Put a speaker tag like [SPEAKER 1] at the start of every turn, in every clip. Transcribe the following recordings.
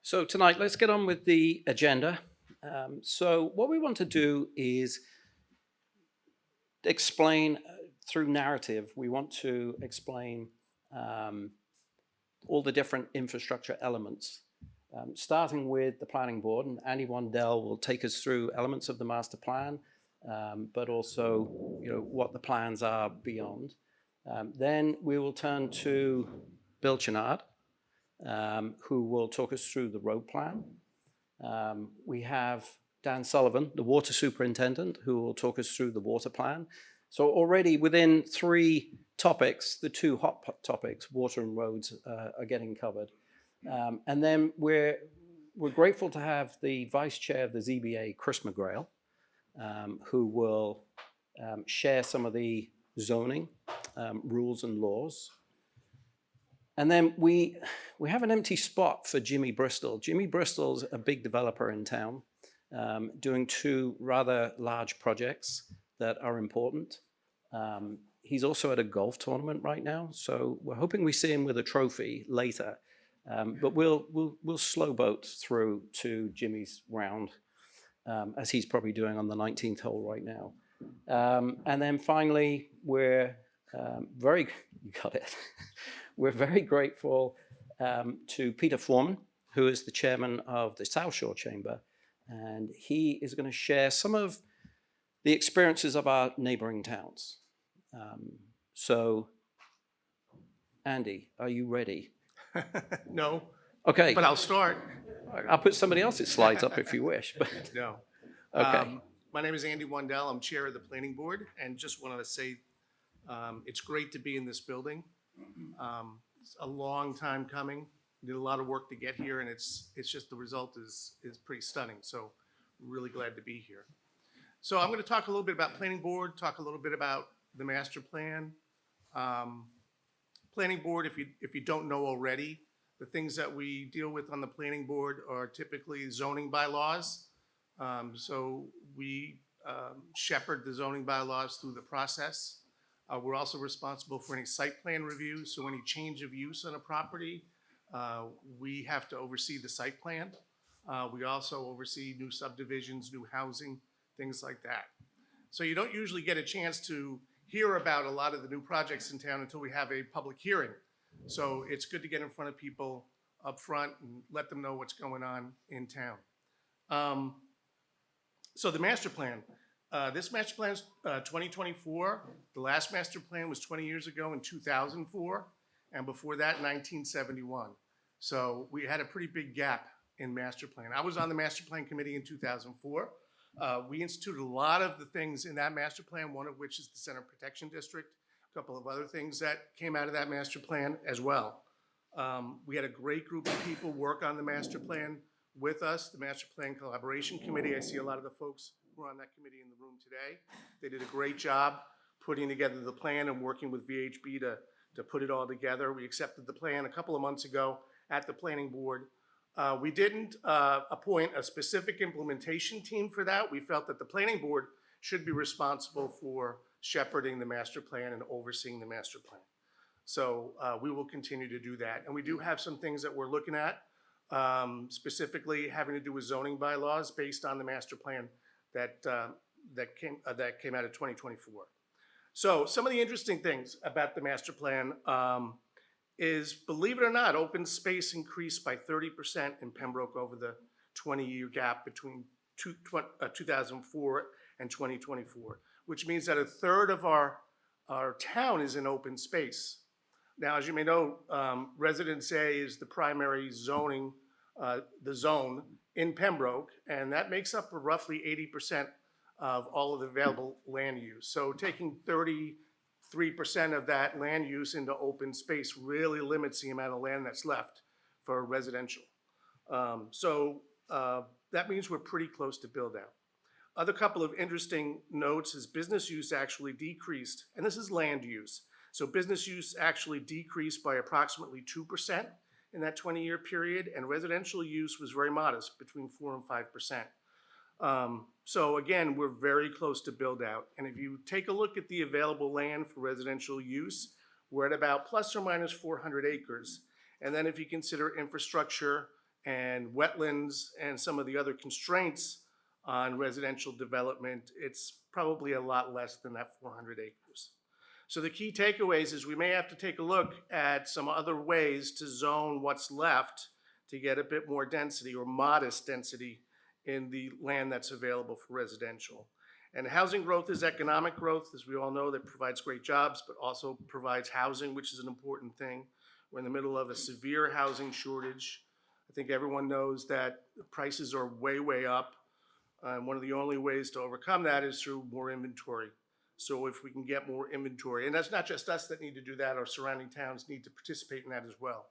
[SPEAKER 1] So tonight, let's get on with the agenda. So what we want to do is explain through narrative. We want to explain all the different infrastructure elements, starting with the planning board. And Andy Wandell will take us through elements of the master plan, but also, what the plans are beyond. Then we will turn to Bill Chenard, who will talk us through the road plan. We have Dan Sullivan, the water superintendent, who will talk us through the water plan. So already within three topics, the two hot topics, water and roads, are getting covered. And then we're grateful to have the vice chair of the ZBA, Chris McGrail, who will share some of the zoning rules and laws. And then we have an empty spot for Jimmy Bristol. Jimmy Bristol's a big developer in town, doing two rather large projects that are important. He's also at a golf tournament right now, so we're hoping we see him with a trophy later. But we'll slow boat through to Jimmy's round, as he's probably doing on the 19th hole right now. And then finally, we're we're very grateful to Peter Foreman, who is the chairman of the South Shore Chamber, and he is going to share some of the experiences of our neighboring towns. So, Andy, are you ready?
[SPEAKER 2] No.
[SPEAKER 1] Okay.
[SPEAKER 2] But I'll start.
[SPEAKER 1] I'll put somebody else's slides up if you wish. But
[SPEAKER 2] No.
[SPEAKER 1] okay.
[SPEAKER 2] My name is Andy Wandell. I'm chair of the planning board, and just wanted to say it's great to be in this building. It's a long time coming. We did a lot of work to get here, and it's just the result is pretty stunning. So really glad to be here. So I'm going to talk a little bit about planning board, talk a little bit about the master plan. Planning board, if you don't know already, the things that we deal with on the planning board are typically zoning bylaws. So we shepherd the zoning bylaws through the process. We're also responsible for any site plan review, so any change of use on a property, we have to oversee the site plan. We also oversee new subdivisions, new housing, things like that. So you don't usually get a chance to hear about a lot of the new projects in town until we have a public hearing. So it's good to get in front of people up front and let them know what's going on in town. So the master plan. This master plan is 2024. The last master plan was 20 years ago in 2004, and before that, 1971. So we had a pretty big gap in master plan. I was on the master plan committee in 2004. We instituted a lot of the things in that master plan, one of which is the Center Protection District, a couple of other things that came out of that master plan as well. We had a great group of people work on the master plan with us, the Master Plan Collaboration Committee. I see a lot of the folks who are on that committee in the room today. They did a great job putting together the plan and working with VHB to put it all together. We accepted the plan a couple of months ago at the planning board. We didn't appoint a specific implementation team for that. We felt that the planning board should be responsible for shepherding the master plan and overseeing the master plan. So we will continue to do that. And we do have some things that we're looking at, specifically having to do with zoning bylaws based on the master plan that came out of 2024. So some of the interesting things about the master plan is, believe it or not, open space increased by 30% in Pembroke over the 20-year gap between 2004 and 2024, which means that a third of our town is in open space. Now, as you may know, Residence A is the primary zoning, the zone in Pembroke, and that makes up roughly 80% of all of the available land use. So taking 33% of that land use into open space really limits the amount of land that's left for residential. That means we're pretty close to build out. Other couple of interesting notes is business use actually decreased, and this is land use. So business use actually decreased by approximately 2% in that 20-year period, and residential use was very modest, between 4 and 5%. So again, we're very close to build out. And if you take a look at the available land for residential use, we're at about plus or minus 400 acres. And then if you consider infrastructure and wetlands and some of the other constraints on residential development, it's probably a lot less than that 400 acres. So the key takeaways is we may have to take a look at some other ways to zone what's left to get a bit more density or modest density in the land that's available for residential. And housing growth is economic growth, as we all know, that provides great jobs, but also provides housing, which is an important thing. We're in the middle of a severe housing shortage. I think everyone knows that the prices are way, way up. And one of the only ways to overcome that is through more inventory. So if we can get more inventory, and that's not just us that need to do that, our surrounding towns need to participate in that as well.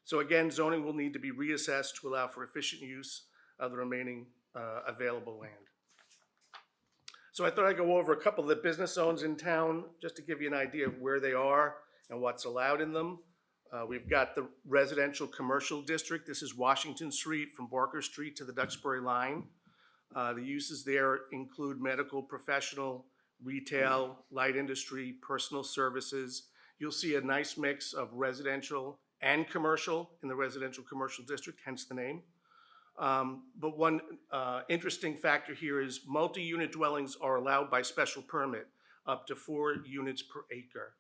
[SPEAKER 2] So again, zoning will need to be reassessed to allow for efficient use of the remaining available land. So I thought I'd go over a couple of the business zones in town, just to give you an idea of where they are and what's allowed in them. We've got the residential commercial district. This is Washington Street from Barker Street to the Duxbury line. The uses there include medical, professional, retail, light industry, personal services. You'll see a nice mix of residential and commercial in the residential commercial district, hence the name. But one interesting factor here is multi-unit dwellings are allowed by special permit up to 4 units per acre.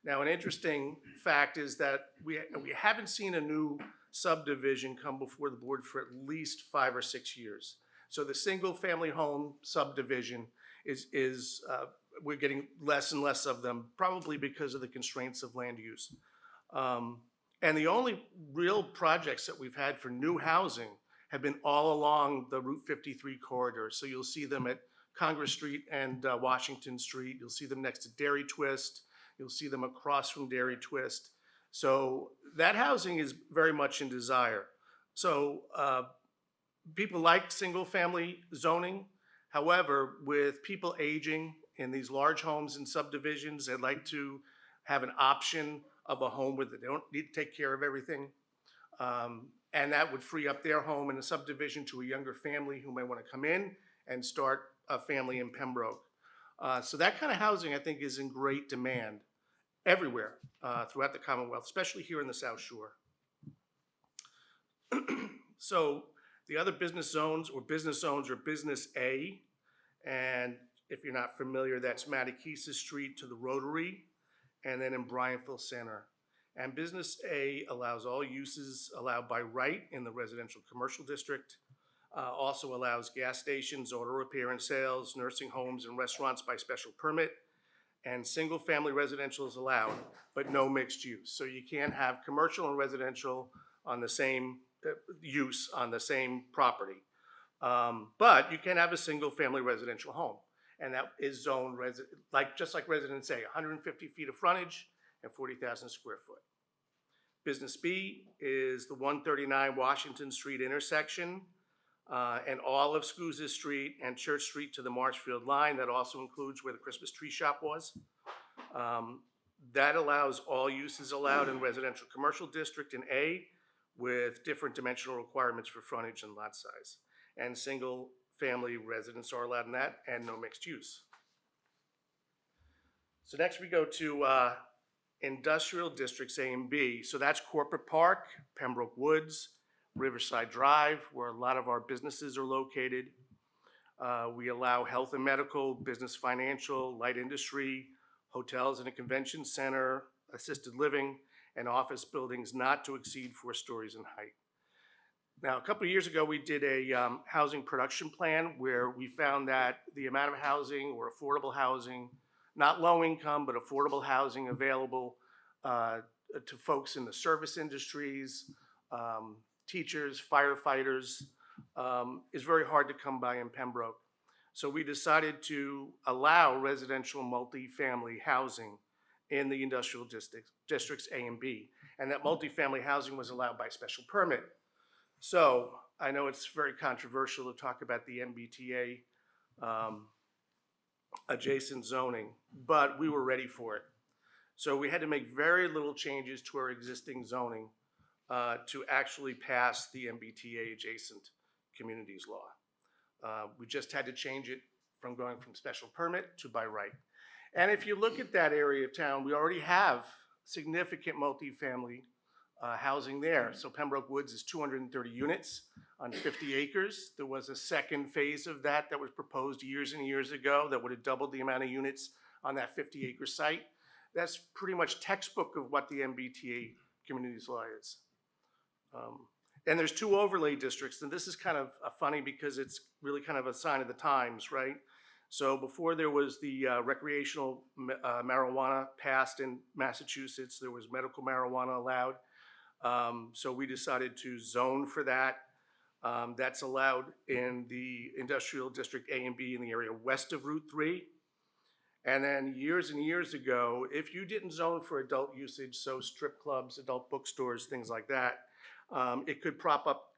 [SPEAKER 2] Now, an interesting fact is that we haven't seen a new subdivision come before the board for at least 5 or 6 years. So the single family home subdivision we're getting less and less of them, probably because of the constraints of land use. And the only real projects that we've had for new housing have been all along the Route 53 corridor. So you'll see them at Congress Street and Washington Street. You'll see them next to Dairy Twist. You'll see them across from Dairy Twist. So that housing is very much in desire. So people like single family zoning. However, with people aging in these large homes and subdivisions, they'd like to have an option of a home where they don't need to take care of everything. And that would free up their home in a subdivision to a younger family who may want to come in and start a family in Pembroke. So that kind of housing, I think, is in great demand everywhere throughout the Commonwealth, especially here in the South Shore. So the other business zones are Business A. And if you're not familiar, that's Mattakesa Street to the Rotary, and then in Bryantville Center. And Business A allows all uses allowed by right in the residential commercial district. Also allows gas stations, auto repair and sales, nursing homes and restaurants by special permit. And single family residential is allowed, but no mixed use. So you can't have commercial and residential on the same use on the same property. But you can have a single family residential home. And that is zoned just like Residence A, 150 feet of frontage and 40,000 square foot. Business B is the 139 Washington Street intersection and all of Scusa Street and Church Street to the Marshfield line. That also includes where the Christmas tree shop was. That allows all uses allowed in residential commercial district in A with different dimensional requirements for frontage and lot size. And single family residents are allowed in that and no mixed use. So next we go to industrial districts A and B. So that's Corporate Park, Pembroke Woods, Riverside Drive, where a lot of our businesses are located. We allow health and medical, business financial, light industry, hotels and a convention center, assisted living, and office buildings not to exceed 4 stories in height. Now, a couple of years ago, we did a housing production plan where we found that the amount of housing or affordable housing, not low income, but affordable housing available to folks in the service industries, teachers, firefighters, is very hard to come by in Pembroke. So we decided to allow residential multifamily housing in the industrial districts A and B. And that multifamily housing was allowed by special permit. So I know it's very controversial to talk about the MBTA adjacent zoning, but we were ready for it. So we had to make very little changes to our existing zoning to actually pass the MBTA adjacent communities law. We just had to change it from going from special permit to by right. And if you look at that area of town, we already have significant multifamily housing there. So Pembroke Woods is 230 units on 50 acres. There was a second phase of that was proposed years and years ago that would have doubled the amount of units on that 50-acre site. That's pretty much textbook of what the MBTA communities law is. And there's 2 overlay districts, and this is kind of funny because it's really kind of a sign of the times, right? So before there was the recreational marijuana passed in Massachusetts, there was medical marijuana allowed. So we decided to zone for that. That's allowed in the industrial district A and B in the area west of Route 3. And then years and years ago, if you didn't zone for adult usage, so strip clubs, adult bookstores, things like that, it could prop up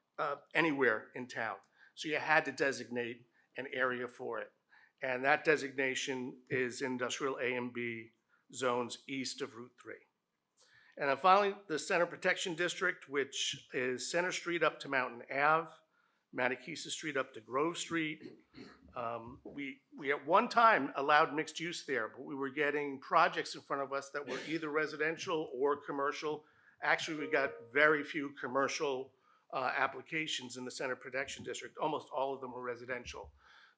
[SPEAKER 2] anywhere in town. So you had to designate an area for it. And that designation is industrial A and B zones east of Route 3. And then finally, the Center Protection District, which is Center Street up to Mountain Ave, Mattakesa Street up to Grove Street. We at one time allowed mixed use there, but we were getting projects in front of us that were either residential or commercial. Actually, we got very few commercial applications in the Center Protection District. Almost all of them were residential.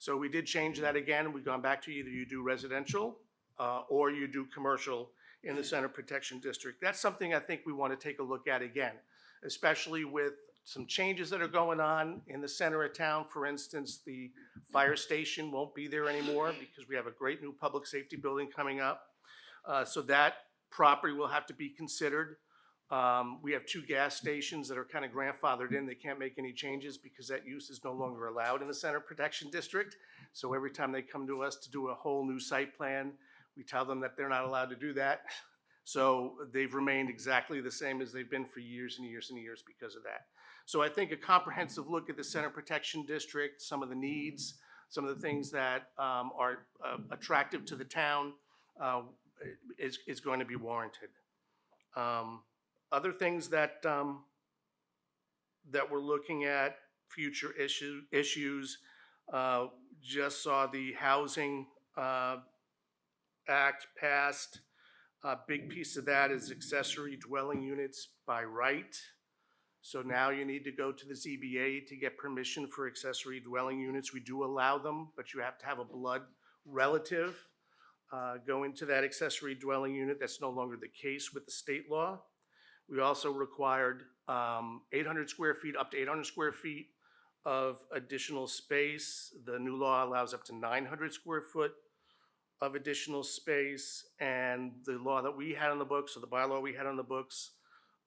[SPEAKER 2] So we did change that again. We've gone back to either you do residential or you do commercial in the Center Protection District. That's something I think we want to take a look at again, especially with some changes that are going on in the center of town. For instance, the fire station won't be there anymore because we have a great new public safety building coming up. So that property will have to be considered. We have 2 gas stations that are kind of grandfathered in. They can't make any changes because that use is no longer allowed in the Center Protection District. So every time they come to us to do a whole new site plan, we tell them that they're not allowed to do that. So they've remained exactly the same as they've been for years and years and years because of that. So I think a comprehensive look at the Center Protection District, some of the needs, some of the things that are attractive to the town is going to be warranted. Other things that that we're looking at, future issues, just saw the Housing Act passed. A big piece of that is accessory dwelling units by right. So now you need to go to the ZBA to get permission for accessory dwelling units. We do allow them, but you have to have a blood relative go into that accessory dwelling unit. That's no longer the case with the state law. We also required 800 square feet, up to 800 square feet of additional space. The new law allows up to 900 square foot of additional space, and the law that we had on the books, or the bylaw we had on the books,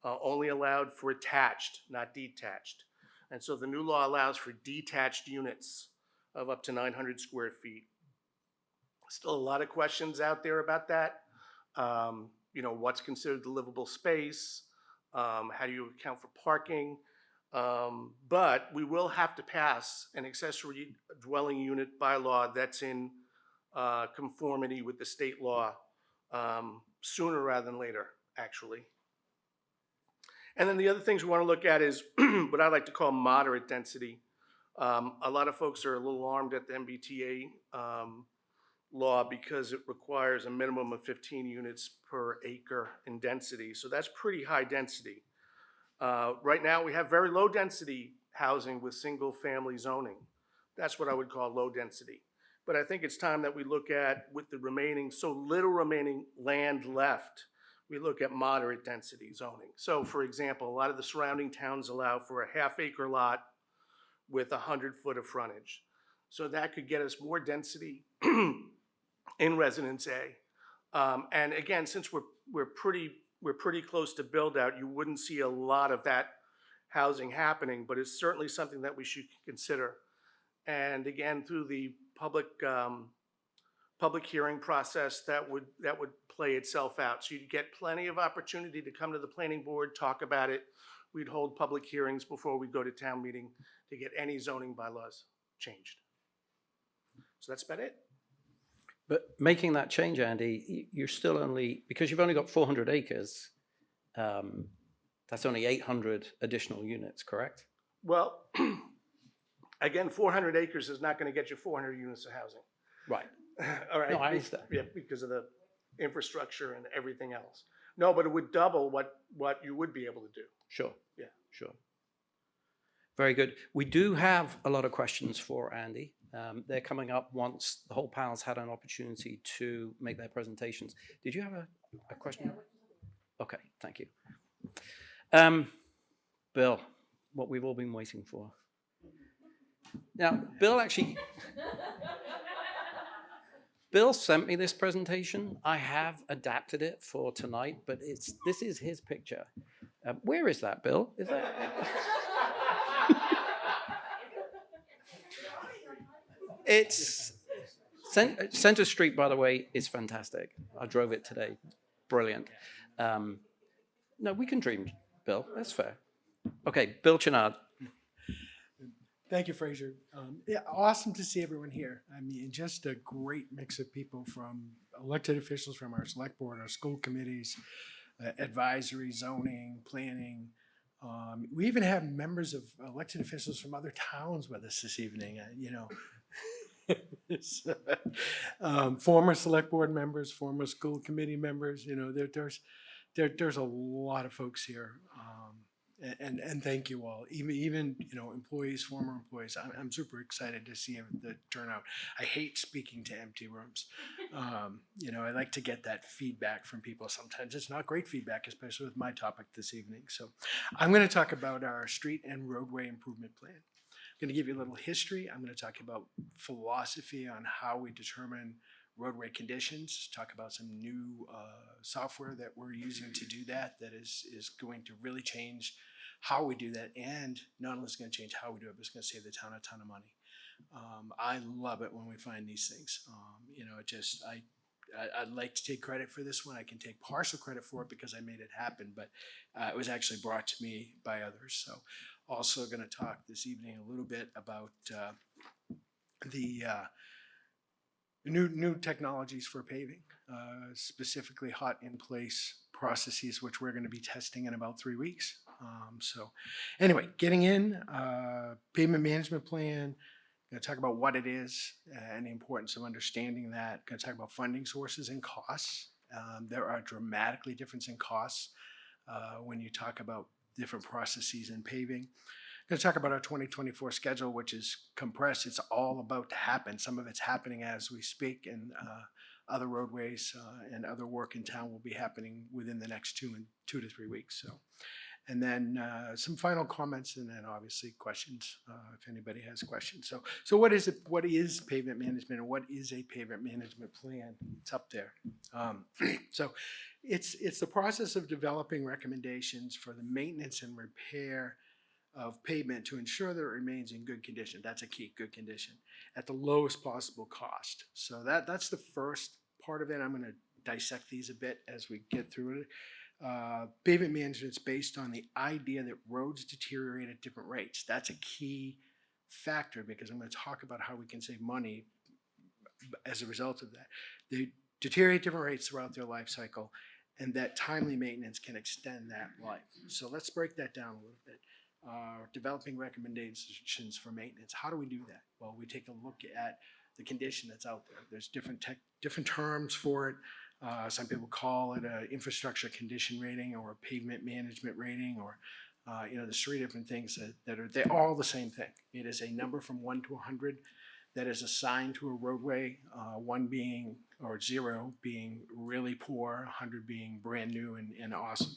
[SPEAKER 2] only allowed for attached, not detached. And so the new law allows for detached units of up to 900 square feet. Still a lot of questions out there about that. You know, what's considered the livable space? How do you account for parking? But we will have to pass an accessory dwelling unit bylaw that's in conformity with the state law sooner rather than later, actually. And then the other things we want to look at is what I like to call moderate density. A lot of folks are a little alarmed at the MBTA law because it requires a minimum of 15 units per acre in density. So that's pretty high density. Right now we have very low density housing with single family zoning. That's what I would call low density. But I think it's time that we look at, with the remaining, so little remaining land left, we look at moderate density zoning. So for example, a lot of the surrounding towns allow for a half-acre lot with 100 foot of frontage. So that could get us more density in Residence A. And again, since we're pretty close to build out, you wouldn't see a lot of that housing happening, but it's certainly something that we should consider. And again, through the public hearing process, that would play itself out. So you'd get plenty of opportunity to come to the planning board, talk about it. We'd hold public hearings before we go to town meeting to get any zoning bylaws changed. So that's about it.
[SPEAKER 1] But making that change, Andy, you're still only, because you've only got 400 acres, that's only 800 additional units, correct?
[SPEAKER 2] Well, again, 400 acres is not going to get you 400 units of housing.
[SPEAKER 1] Right.
[SPEAKER 2] All right.
[SPEAKER 1] No, I understand.
[SPEAKER 2] Yeah, because of the infrastructure and everything else. No, but it would double what you would be able to do.
[SPEAKER 1] Sure.
[SPEAKER 2] Yeah.
[SPEAKER 1] Sure. Very good. We do have a lot of questions for Andy. They're coming up once the whole panel's had an opportunity to make their presentations. Did you have a question? Okay, thank you. Bill, what we've all been waiting for. Now, Bill sent me this presentation. I have adapted it for tonight, but this is his picture. Where is that, Bill? Is that? It's Center Street, by the way, is fantastic. I drove it today. Brilliant. No, we can dream, Bill. That's fair. Okay, Bill Chenard.
[SPEAKER 3] Thank you, Fraser. Yeah, awesome to see everyone here. I mean, just a great mix of people from elected officials from our select board, our school committees, advisory, zoning, planning. We even have members of elected officials from other towns with us this evening. Former select board members, former school committee members. There's a lot of folks here. And thank you all, even employees, former employees. I'm super excited to see the turnout. I hate speaking to empty rooms. I like to get that feedback from people. Sometimes it's not great feedback, especially with my topic this evening. So I'm going to talk about our street and roadway improvement plan. I'm going to give you a little history. I'm going to talk about philosophy on how we determine roadway conditions, talk about some new software that we're using to do that is going to really change how we do that, and not only is it going to change how we do it, but it's going to save the town a ton of money. I love it when we find these things. I'd like to take credit for this one. I can take partial credit for it because I made it happen, but it was actually brought to me by others. So also going to talk this evening a little bit about the new technologies for paving, specifically hot in place processes, which we're going to be testing in about 3 weeks. So anyway, getting in, pavement management plan, going to talk about what it is and the importance of understanding that. Going to talk about funding sources and costs. There are dramatically difference in costs when you talk about different processes in paving. Going to talk about our 2024 schedule, which is compressed. It's all about to happen. Some of it's happening as we speak, and other roadways and other work in town will be happening within the next 2 to 3 weeks. So, and then some final comments, and then obviously questions if anybody has questions. So what is it? What is pavement management, and what is a pavement management plan? It's up there. So it's the process of developing recommendations for the maintenance and repair of pavement to ensure that it remains in good condition. That's a key, good condition, at the lowest possible cost. So that's the first part of it. I'm going to dissect these a bit as we get through it. Pavement management is based on the idea that roads deteriorate at different rates. That's a key factor because I'm going to talk about how we can save money as a result of that. They deteriorate at different rates throughout their life cycle, and that timely maintenance can extend that life. So let's break that down a little bit. Developing recommendations for maintenance. How do we do that? Well, we take a look at the condition that's out there. There's different terms for it. Some people call it an infrastructure condition rating or a pavement management rating, or there's 3 different things they're all the same thing. It is a number from 1 to 100 that is assigned to a roadway, 1 being, or 0 being really poor, 100 being brand new and awesome.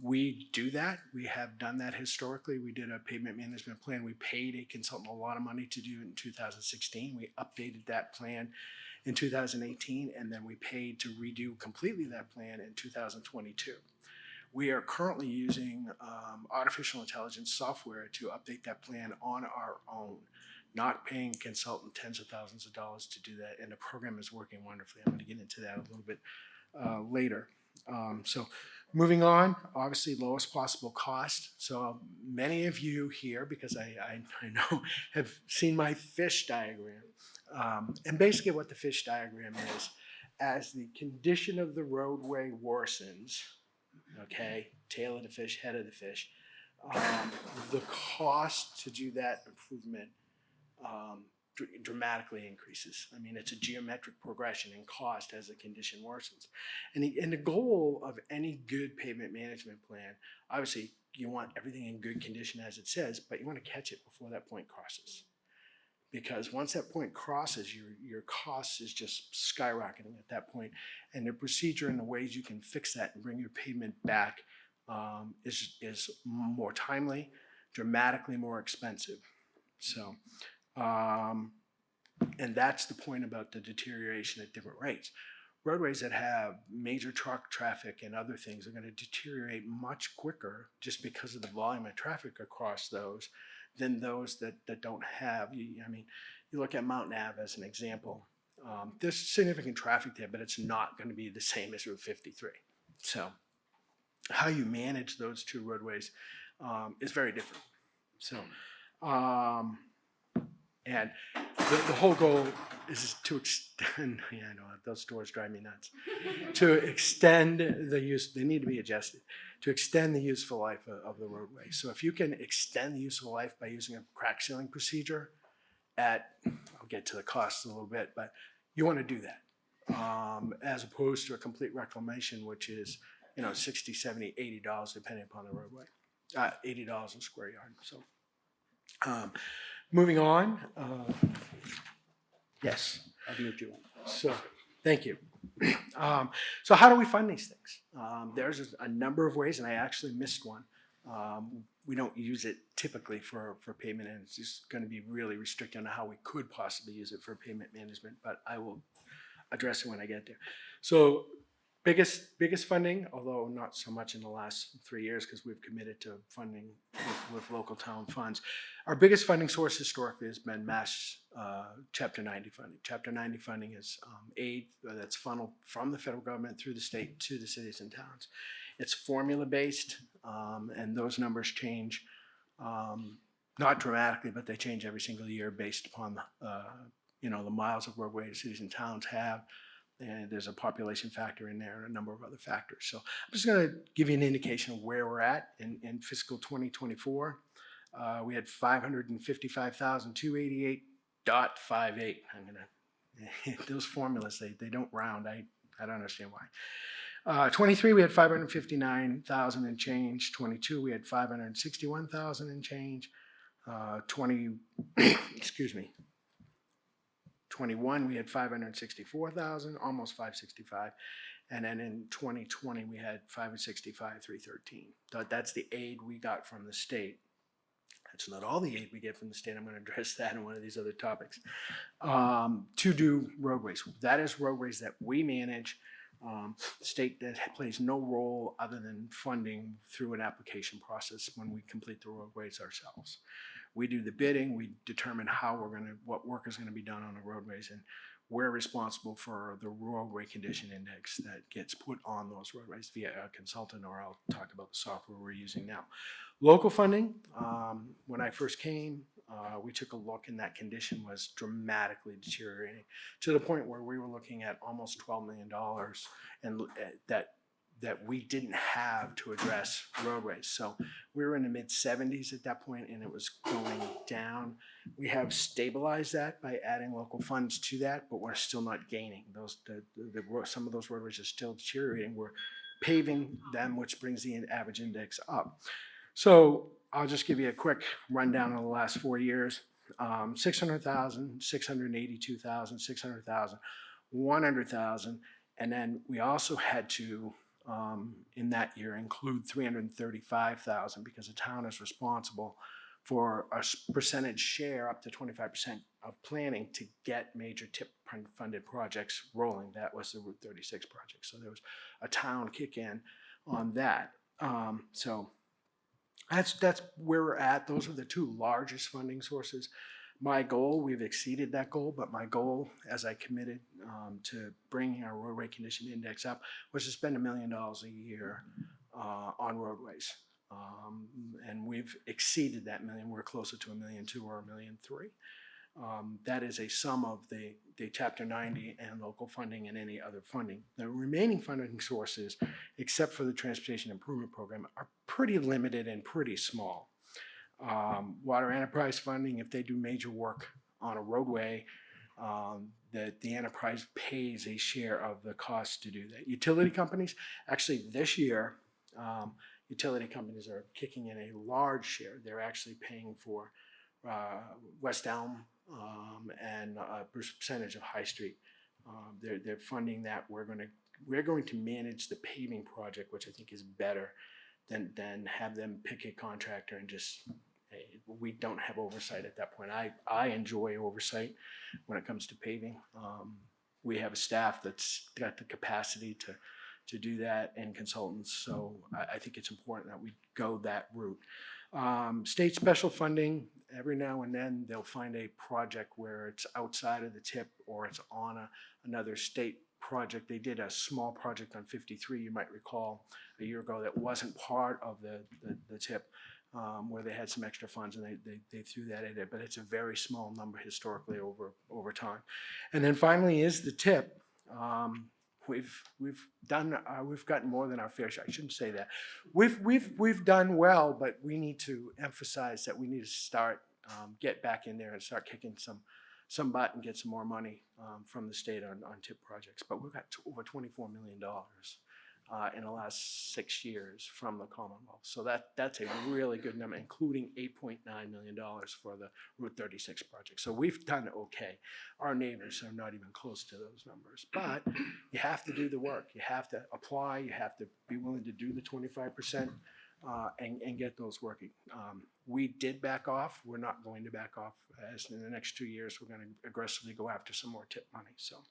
[SPEAKER 3] We do that. We have done that historically. We did a pavement management plan. We paid a consultant a lot of money to do it in 2016. We updated that plan in 2018, and then we paid to redo completely that plan in 2022. We are currently using artificial intelligence software to update that plan on our own, not paying a consultant tens of thousands of dollars to do that, and the program is working wonderfully. I'm going to get into that a little bit later. So moving on, obviously lowest possible cost. So many of you here, because I know, have seen my fish diagram. And basically what the fish diagram is, as the condition of the roadway worsens, okay, tail of the fish, head of the fish, the cost to do that improvement dramatically increases. I mean, it's a geometric progression in cost as the condition worsens. And the goal of any good pavement management plan, obviously, you want everything in good condition as it says, but you want to catch it before that point crosses. Because once that point crosses, your cost is just skyrocketing at that point. And the procedure and the ways you can fix that and bring your pavement back is more timely, dramatically more expensive. So, and that's the point about the deterioration at different rates. Roadways that have major truck traffic and other things are going to deteriorate much quicker just because of the volume of traffic across those than those that don't have. I mean, you look at Mountain Ave as an example. There's significant traffic there, but it's not going to be the same as Route 53. So how you manage those two roadways is very different. So, and the whole goal is to extend, yeah, I know, those stores drive me nuts, to extend the use, they need to be adjusted, to extend the useful life of the roadway. So if you can extend the useful life by using a crack sealing procedure at, I'll get to the cost a little bit, but you want to do that as opposed to a complete reclamation, which is, you know, $60, $70, $80 depending upon the roadway, $80 a square yard. So moving on, yes.
[SPEAKER 1] I've moved you on.
[SPEAKER 3] So, thank you. So how do we fund these things? There's a number of ways, and I actually missed one. We don't use it typically for payment, and it's just going to be really restricted on how we could possibly use it for payment management, but I will address it when I get there. So biggest funding, although not so much in the last 3 years because we've committed to funding with local town funds. Our biggest funding source historically has been Mass Chapter 90 funding. Chapter 90 funding is aid that's funneled from the federal government through the state to the cities and towns. It's formula based, and those numbers change, not dramatically, but they change every single year based upon you know, the miles of roadway cities and towns have. And there's a population factor in there and a number of other factors. So I'm just going to give you an indication of where we're at in fiscal 2024. We had 555,288.58. I'm going to, those formulas, they don't round. I don't understand why. 23, we had 559,000 and change. 22, we had 561,000 and change. excuse me. 21, we had 564,000, almost 565. And then in 2020, we had 565,313. That's the aid we got from the state. That's not all the aid we get from the state. I'm going to address that in one of these other topics. To do roadways. That is roadways that we manage. The state that plays no role other than funding through an application process when we complete the roadways ourselves. We do the bidding, we determine what work is going to be done on the roadways, and we're responsible for the roadway condition index that gets put on those roadways via a consultant, or I'll talk about the software we're using now. Local funding, when I first came, we took a look and that condition was dramatically deteriorating to the point where we were looking at almost $12 million and that we didn't have to address roadways. So we were in the mid 70s at that point and it was going down. We have stabilized that by adding local funds to that, but we're still not gaining. Some of those roadways are still deteriorating. We're paving them, which brings the average index up. So I'll just give you a quick rundown of the last 4 years. 600,000, 682,000, 600,000, 100,000. And then we also had to, in that year, include 335,000 because the town is responsible for a percentage share up to 25% of planning to get major TIP funded projects rolling. That was the Route 36 project. So there was a town kick in on that. So that's where we're at. Those are the two largest funding sources. My goal, we've exceeded that goal, but my goal as I committed to bringing our roadway condition index up was to spend $1 million a year on roadways. And we've exceeded that million. We're closer to $1.2 million or $1.3 million. That is a sum of the Chapter 90 and local funding and any other funding. The remaining funding sources, except for the Transportation Improvement Program, are pretty limited and pretty small. Water enterprise funding, if they do major work on a roadway, that the enterprise pays a share of the cost to do that. Utility companies, actually this year, utility companies are kicking in a large share. They're actually paying for West Elm and a percentage of High Street. They're funding that. We're going to manage the paving project, which I think is better than have them pick a contractor and just, we don't have oversight at that point. I enjoy oversight when it comes to paving. We have a staff that's got the capacity to do that, and consultants. So I think it's important that we go that route. State special funding, every now and then they'll find a project where it's outside of the TIP or it's on another state project. They did a small project on 53, you might recall, a year ago that wasn't part of the TIP, where they had some extra funds and they threw that in it, but it's a very small number historically over time. And then finally is the TIP. We've gotten more than our fair share. I shouldn't say that. We've done well, but we need to emphasize that we need to start get back in there and start kicking some butt and get some more money from the state on TIP projects. But we've got over $24 million in the last 6 years from the Commonwealth. So that's a really good number, including $8.9 million for the Route 36 project. So we've done okay. Our neighbors are not even close to those numbers. But you have to do the work. You have to apply. You have to be willing to do the 25% and get those working. We did back off. We're not going to back off. As in the next 2 years, we're going to aggressively go after some more TIP money. So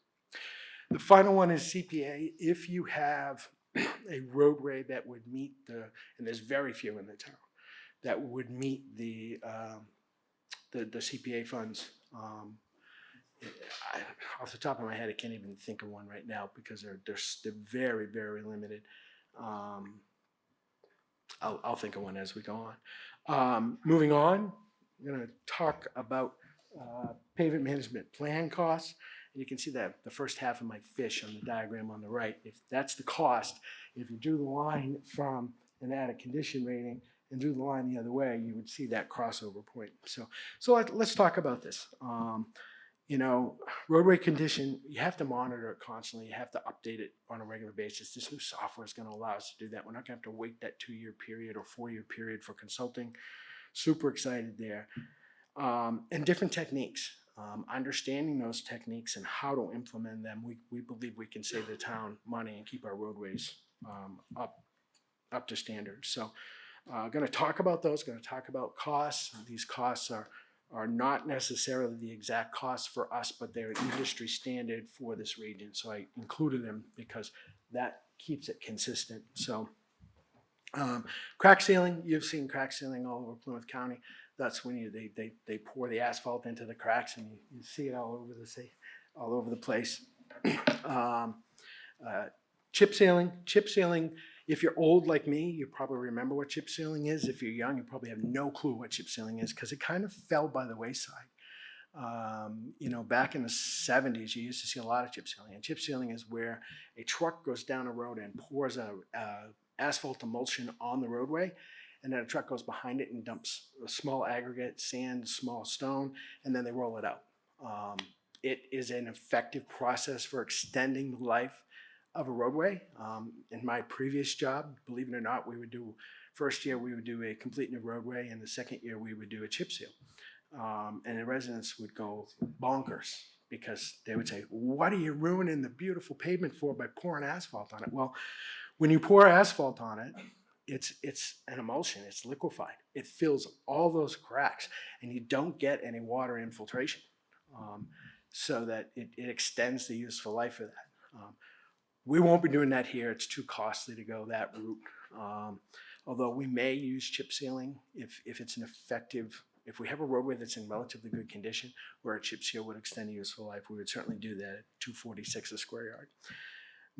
[SPEAKER 3] the final one is CPA. If you have a roadway that would meet and there's very few in the town, that would meet the CPA funds. Off the top of my head, I can't even think of one right now because they're very, very limited. I'll think of one as we go on. Moving on, I'm going to talk about pavement management plan costs. You can see that the first half of my fish on the diagram on the right, if that's the cost, if you drew the line from an added condition rating and drew the line the other way, you would see that crossover point. So let's talk about this. Roadway condition, you have to monitor it constantly. You have to update it on a regular basis. This new software is going to allow us to do that. We're not going to have to wait that 2-year period or 4-year period for consulting. Super excited there. And different techniques. Understanding those techniques and how to implement them, we believe we can save the town money and keep our roadways up to standard. So going to talk about those, going to talk about costs. These costs are not necessarily the exact costs for us, but they're industry standard for this region. So I included them because that keeps it consistent. So crack sealing, you've seen crack sealing all over Plymouth County. That's when they pour the asphalt into the cracks and you see it all over the place. Chip sealing. If you're old like me, you probably remember what chip sealing is. If you're young, you probably have no clue what chip sealing is because it kind of fell by the wayside. Back in the 70s, you used to see a lot of chip sealing. And chip sealing is where a truck goes down a road and pours a asphalt emulsion on the roadway. And then a truck goes behind it and dumps a small aggregate, sand, small stone, and then they roll it out. It is an effective process for extending the life of a roadway. In my previous job, believe it or not, first year we would do a complete new roadway, and the second year we would do a chip seal. And the residents would go bonkers because they would say, "What are you ruining the beautiful pavement for by pouring asphalt on it?" Well, when you pour asphalt on it, it's an emulsion, it's liquefied. It fills all those cracks and you don't get any water infiltration, so that it extends the useful life of that. We won't be doing that here. It's too costly to go that route. Although we may use chip sealing if it's if we have a roadway that's in relatively good condition where a chip seal would extend the useful life, we would certainly do that at $246 a square yard.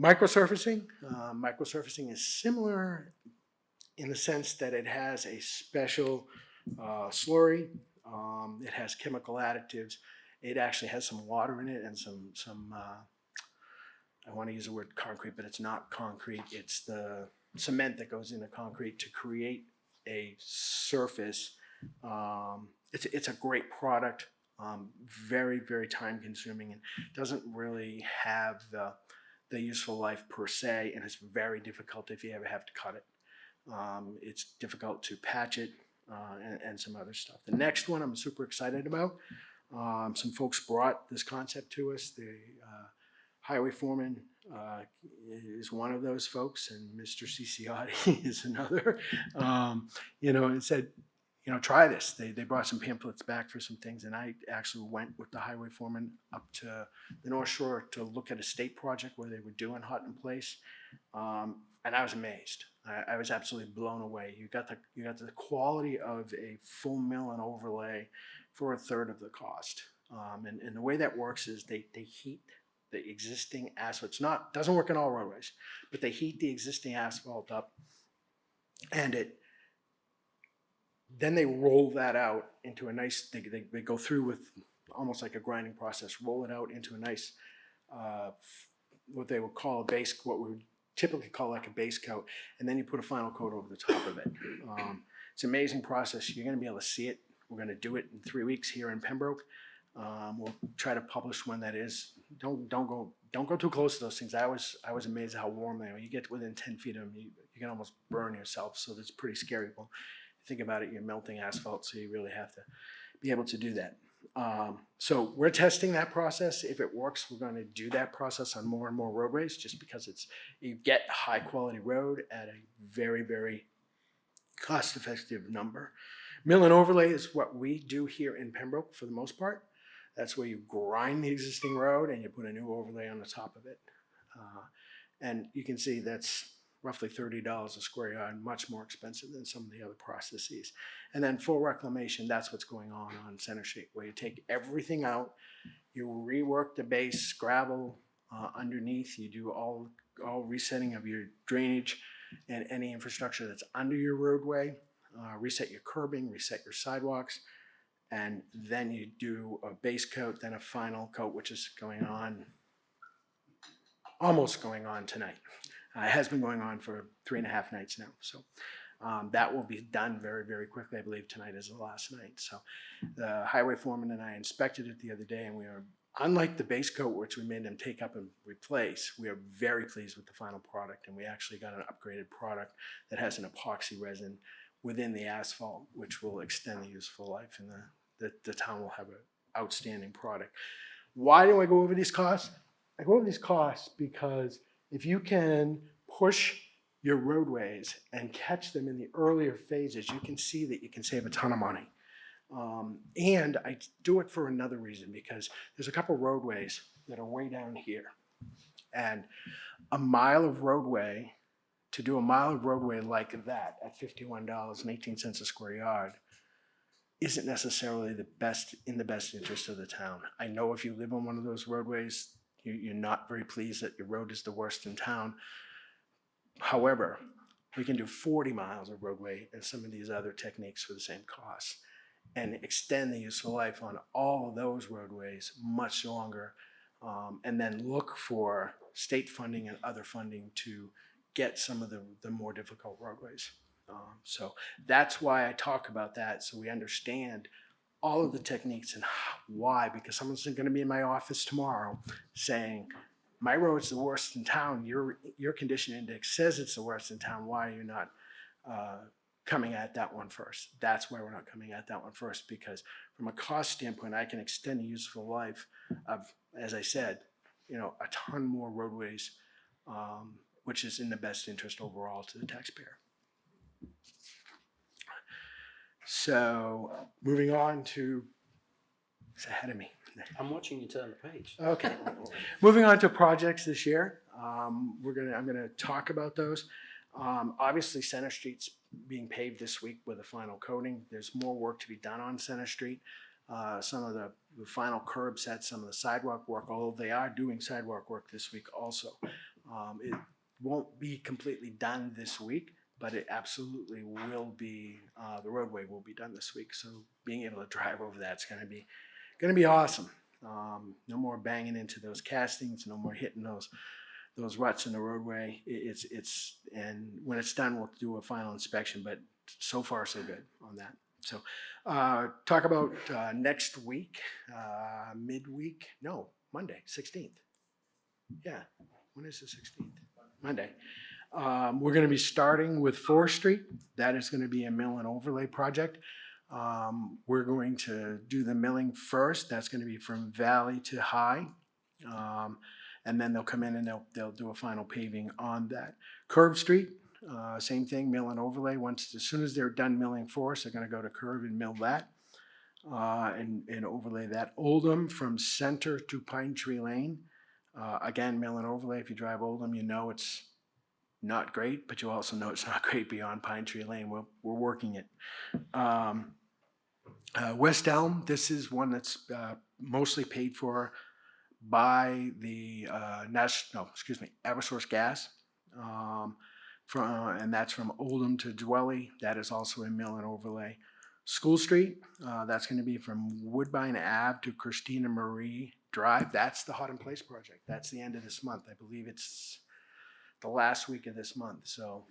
[SPEAKER 3] Microsurfacing. Microsurfacing is similar in the sense that it has a special slurry. It has chemical additives. It actually has some water in it and some I want to use the word concrete, but it's not concrete. It's the cement that goes into concrete to create a surface. It's a great product. Very, very time consuming and doesn't really have the useful life per se, and it's very difficult if you ever have to cut it. It's difficult to patch it and some other stuff. The next one I'm super excited about. Some folks brought this concept to us. The highway foreman is one of those folks, and Mr. Ciciotti is another. And said, try this. They brought some pamphlets back for some things, and I actually went with the highway foreman up to the North Shore to look at a state project where they were doing hot in place, and I was amazed. I was absolutely blown away. You got the quality of a full mill and overlay for a third of the cost, and the way that works is they heat the existing asphalt. Doesn't work in all roadways, but they heat the existing asphalt up, and then they roll that out into a nice, they go through with almost like a grinding process, roll it out into a nice, what they would call a base, what we would typically call like a base coat, and then you put a final coat over the top of it. It's an amazing process. You're gonna be able to see it. We're gonna do it in 3 weeks here in Pembroke. We'll try to publish when that is. Don't go too close to those things. I was amazed at how warm they are. You get within 10 feet of them, you can almost burn yourself. So that's pretty scary. Well, think about it, you're melting asphalt, so you really have to be able to do that. So we're testing that process. If it works, we're going to do that process on more and more roadways, just because you get high quality road at a very, very cost effective number. Mill and overlay is what we do here in Pembroke for the most part. That's where you grind the existing road and you put a new overlay on the top of it. And you can see that's roughly $30 a square yard, much more expensive than some of the other processes. And then full reclamation, that's what's going on Center Street, where you take everything out, you rework the base, gravel underneath, you do all resetting of your drainage and any infrastructure that's under your roadway, reset your curbing, reset your sidewalks, and then you do a base coat, then a final coat, which is almost going on tonight. It has been going on for 3.5 nights now. So that will be done very, very quickly. I believe tonight is the last night. So the highway foreman and I inspected it the other day, and we are, unlike the base coat, which we made them take up and replace, we are very pleased with the final product. And we actually got an upgraded product that has an epoxy resin within the asphalt, which will extend the useful life, and the town will have an outstanding product. Why do I go over these costs? I go over these costs because if you can push your roadways and catch them in the earlier phases, you can see that you can save a ton of money. And I do it for another reason, because there's a couple roadways that are way down here. And to do a mile of roadway like that at $51.18 a square yard isn't necessarily in the best interest of the town. I know if you live on one of those roadways, you're not very pleased that your road is the worst in town. However, we can do 40 miles of roadway and some of these other techniques for the same cost, and extend the useful life on all of those roadways much longer, and then look for state funding and other funding to get some of the more difficult roadways. So that's why I talk about that, so we understand all of the techniques and why, because someone's going to be in my office tomorrow saying, my road's the worst in town, your condition index says it's the worst in town, why are you not coming at that one first? That's why we're not coming at that one first, because from a cost standpoint, I can extend the useful life of, as I said, a ton more roadways, which is in the best interest overall to the taxpayer. So moving on to, it's ahead of me.
[SPEAKER 1] I'm watching you turn the page.
[SPEAKER 3] Okay. Moving on to projects this year. I'm gonna talk about those. Obviously, Center Street's being paved this week with a final coating. There's more work to be done on Center Street. Some of the final curb sets, some of the sidewalk work, although they are doing sidewalk work this week also. It won't be completely done this week, but it absolutely will be, the roadway will be done this week. So being able to drive over that's gonna be awesome. No more banging into those castings, no more hitting those ruts in the roadway. And when it's done, we'll do a final inspection, but so far so good on that. So talk about next week, midweek, no, Monday, 16th. Yeah, when is the 16th? Monday. We're going to be starting with 4th Street. That is going to be a mill and overlay project. We're going to do the milling first. That's going to be from valley to high. And then they'll come in and they'll do a final paving on that. Curve Street, same thing, mill and overlay. As soon as they're done milling for us, they're going to go to curve and mill that and overlay that. Oldham from Center to Pine Tree Lane. Again, mill and overlay. If you drive Oldham, you know it's not great, but you also know it's not great beyond Pine Tree Lane. We're working it. West Elm, this is one that's mostly paid for by the Eversource Gas, and that's from Oldham to Dwelly. That is also a mill and overlay. School Street, that's going to be from Woodbine Ave to Christina Marie Drive. That's the Hot in Place project. That's the end of this month. I believe it's the last week of this month. So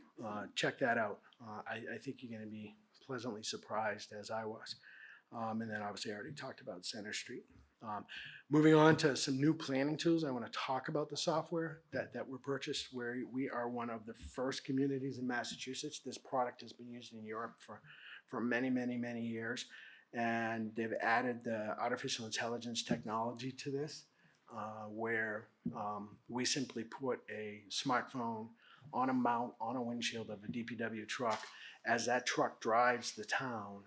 [SPEAKER 3] check that out. I think you're going to be pleasantly surprised, as I was. And then obviously I already talked about Center Street. Moving on to some new planning tools, I want to talk about the software that were purchased, where we are one of the first communities in Massachusetts. This product has been used in Europe for many, many, many years. And they've added the artificial intelligence technology to this, where we simply put a smartphone on a mount on a windshield of a DPW truck. As that truck drives the town,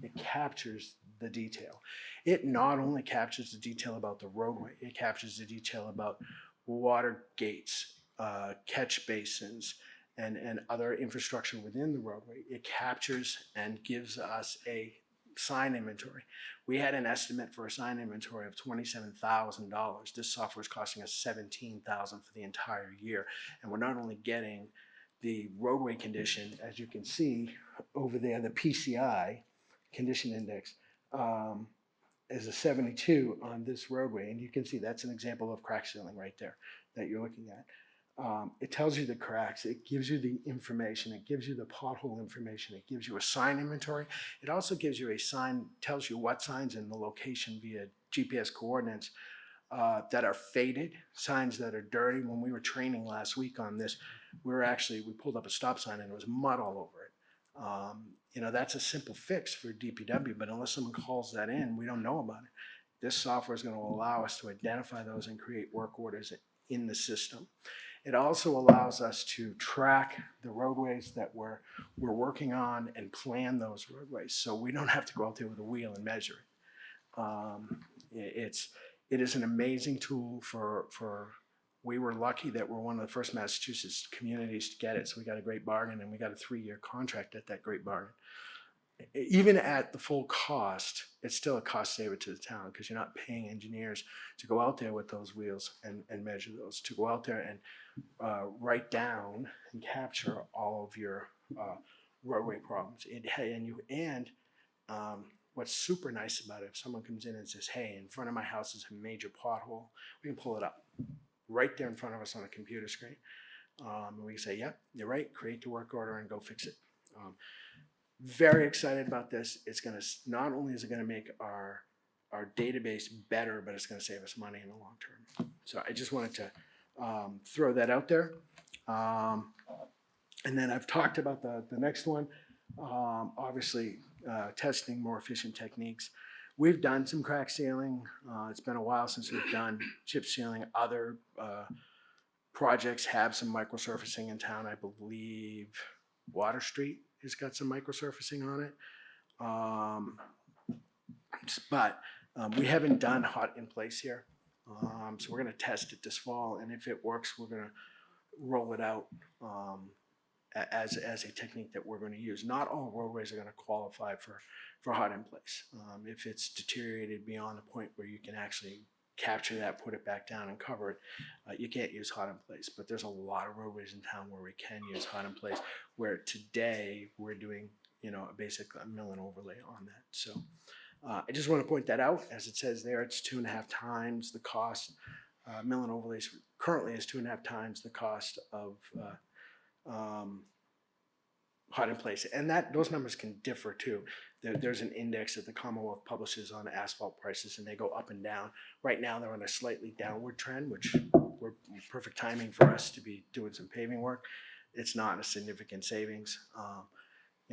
[SPEAKER 3] it captures the detail. It not only captures the detail about the roadway, it captures the detail about water gates, catch basins, and other infrastructure within the roadway. It captures and gives us a sign inventory. We had an estimate for a sign inventory of $27,000. This software is costing us $17,000 for the entire year. And we're not only getting the roadway condition, as you can see over there, the PCI condition index is a 72 on this roadway. And you can see that's an example of crack sealing right there that you're looking at. It tells you the cracks, it gives you the information, it gives you the pothole information, it gives you a sign inventory. It also gives you a sign, tells you what signs and the location via GPS coordinates that are faded, signs that are dirty. When we were training last week on this, we pulled up a stop sign and there was mud all over it. That's a simple fix for DPW, but unless someone calls that in, we don't know about it. This software is going to allow us to identify those and create work orders in the system. It also allows us to track the roadways that we're working on and plan those roadways, so we don't have to go out there with a wheel and measure it. It is an amazing tool we were lucky that we're one of the first Massachusetts communities to get it, so we got a great bargain, and we got a 3-year contract at that great bargain. Even at the full cost, it's still a cost saver to the town, because you're not paying engineers to go out there with those wheels and measure those, to go out there and write down and capture all of your roadway problems. What's super nice about it, if someone comes in and says, hey, in front of my house is a major pothole, we can pull it up right there in front of us on a computer screen. And we can say, yep, you're right, create the work order and go fix it. Very excited about this. It's going to, not only is it going to make our database better, but it's going to save us money in the long term. So I just wanted to throw that out there. And then I've talked about the next one, obviously testing more efficient techniques. We've done some crack sealing. It's been a while since we've done chip sealing. Other projects have some microsurfacing in town. I believe Water Street has got some microsurfacing on it. But we haven't done hot in place here. So we're going to test it this fall, and if it works, we're going to roll it out as a technique that we're going to use. Not all roadways are going to qualify for hot in place. If it's deteriorated beyond the point where you can actually capture that, put it back down and cover it, you can't use hot in place. But there's a lot of roadways in town where we can use hot in place, where today we're doing, basically a mill and overlay on that. So I just want to point that out. As it says there, it's 2.5 times the cost. Mill and overlays currently is 2.5 times the cost of hot in place. And those numbers can differ too. There's an index that the Commonwealth publishes on asphalt prices, and they go up and down. Right now, they're on a slightly downward trend, which we're perfect timing for us to be doing some paving work. It's not a significant savings.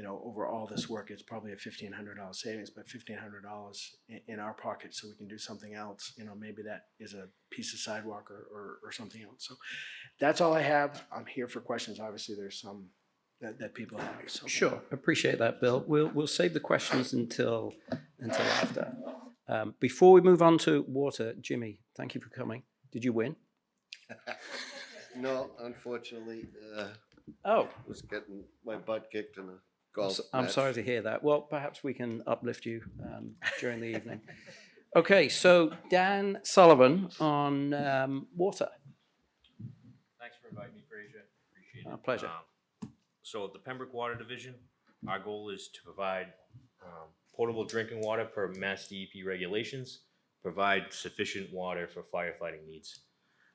[SPEAKER 3] Over all this work, it's probably a $1,500 savings, but $1,500 in our pocket so we can do something else. Maybe that is a piece of sidewalk or something else. So that's all I have. I'm here for questions. Obviously, there's some that people have. So.
[SPEAKER 1] Sure, appreciate that, Bill. We'll save the questions until after. Before we move on to water, Jimmy, thank you for coming. Did you win?
[SPEAKER 4] No, unfortunately,
[SPEAKER 1] Oh,
[SPEAKER 4] was getting my butt kicked in a golf
[SPEAKER 1] I'm
[SPEAKER 4] match.
[SPEAKER 1] sorry to hear that. Well, perhaps we can uplift you during the evening. Okay, so Dan Sullivan on water.
[SPEAKER 5] Thanks for inviting me, Fraser. Appreciate it.
[SPEAKER 1] Our pleasure.
[SPEAKER 5] So at the Pembroke Water Division, our goal is to provide potable drinking water per Mass DEP regulations, provide sufficient water for firefighting needs.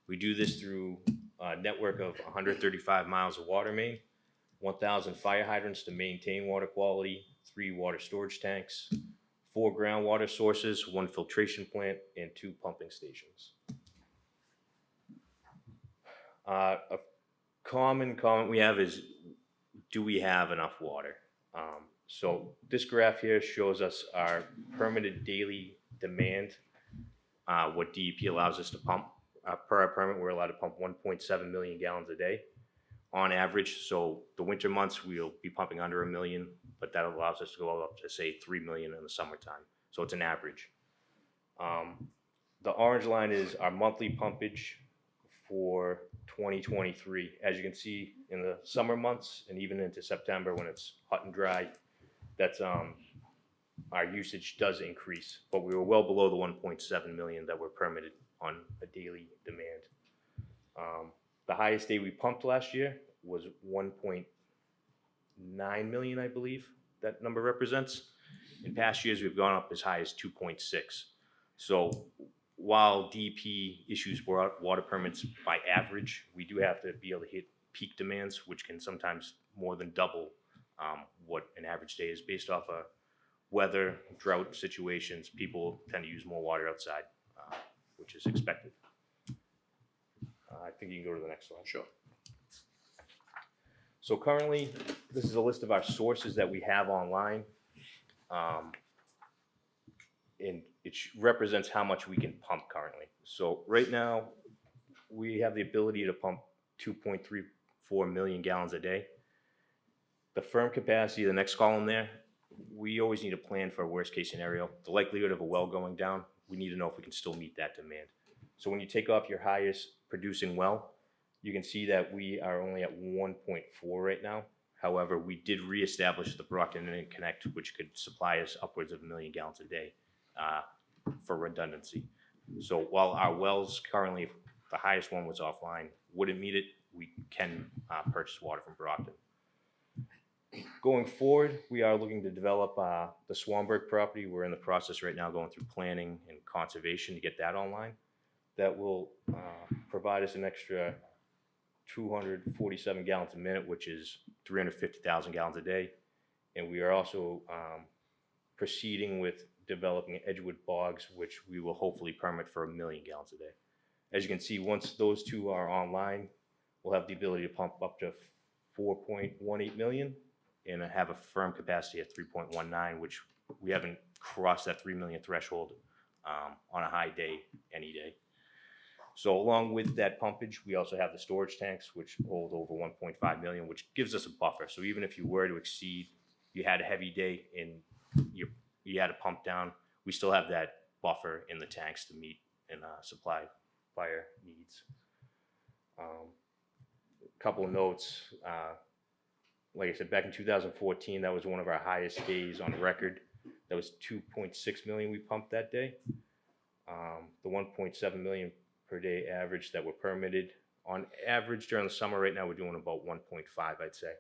[SPEAKER 5] We do this through a network of 135 miles of water main, 1,000 fire hydrants to maintain water quality, 3 water storage tanks, 4 groundwater sources, 1 filtration plant, and 2 pumping stations. A common comment we have is, do we have enough water? So this graph here shows us our permitted daily demand, what DEP allows us to pump. Per our permit, we're allowed to pump 1.7 million gallons a day on average. So the winter months, we'll be pumping under 1 million, but that allows us to go up to, say, 3 million in the summertime. So it's an average. The orange line is our monthly pumpage for 2023. As you can see, in the summer months and even into September when it's hot and dry, that's our usage does increase, but we were well below the 1.7 million that were permitted on a daily demand. The highest day we pumped last year was 1.9 million, I believe that number represents. In past years, we've gone up as high as 2.6. So while DEP issues water permits by average, we do have to be able to hit peak demands, which can sometimes more than double what an average day is based off of weather, drought situations. People tend to use more water outside, which is expected. I think you can go to the next slide.
[SPEAKER 1] Sure.
[SPEAKER 5] So currently, this is a list of our sources that we have online. And it represents how much we can pump currently. So right now, we have the ability to pump 2.34 million gallons a day. The firm capacity, the next column there, we always need a plan for a worst case scenario. The likelihood of a well going down, we need to know if we can still meet that demand. So when you take off your highest producing well, you can see that we are only at 1.4 right now. However, we did reestablish the Brockton Interconnect, which could supply us upwards of 1 million gallons a day for redundancy. So while our wells currently, the highest one was offline, wouldn't meet it, we can purchase water from Brockton. Going forward, we are looking to develop the Swanberg property. We're in the process right now going through planning and conservation to get that online. That will provide us an extra 247 gallons a minute, which is 350,000 gallons a day. And we are also proceeding with developing Edgewood Bogs, which we will hopefully permit for 1 million gallons a day. As you can see, once those two are online, we'll have the ability to pump up to 4.18 million and have a firm capacity at 3.19, which we haven't crossed that 3 million threshold on a high day, any day. So along with that pumpage, we also have the storage tanks, which hold over 1.5 million, which gives us a buffer. So even if you were to exceed, you had a heavy day and you had to pump down, we still have that buffer in the tanks to meet and supply fire needs. A couple of notes. Like I said, back in 2014, that was one of our highest days on record. That was 2.6 million we pumped that day. The 1.7 million per day average that were permitted. On average during the summer right now, we're doing about 1.5, I'd say.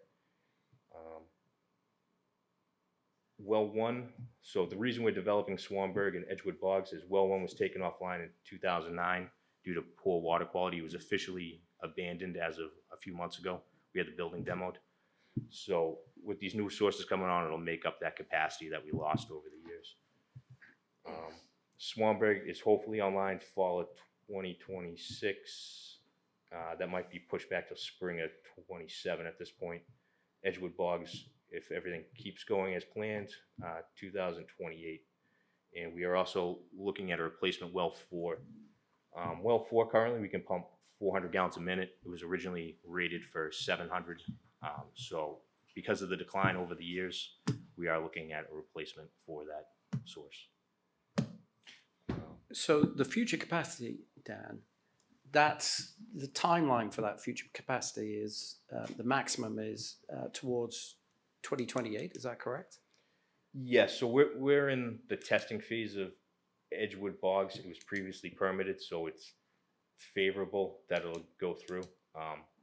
[SPEAKER 5] Well 1, so the reason we're developing Swanberg and Edgewood Bogs is well 1 was taken offline in 2009 due to poor water quality. It was officially abandoned as of a few months ago. We had the building demoed. So with these new sources coming on, it'll make up that capacity that we lost over the years. Swanberg is hopefully online fall of 2026. That might be pushed back to spring of 27 at this point. Edgewood Bogs, if everything keeps going as planned, 2028. And we are also looking at a replacement well 4. Well 4 currently we can pump 400 gallons a minute. It was originally rated for 700. So because of the decline over the years, we are looking at a replacement for that source.
[SPEAKER 1] So the future capacity, Dan, that's the timeline for that future capacity is the maximum is towards 2028. Is that correct?
[SPEAKER 5] Yes, so we're in the testing phase of Edgewood Bogs. It was previously permitted, so it's favorable that it'll go through.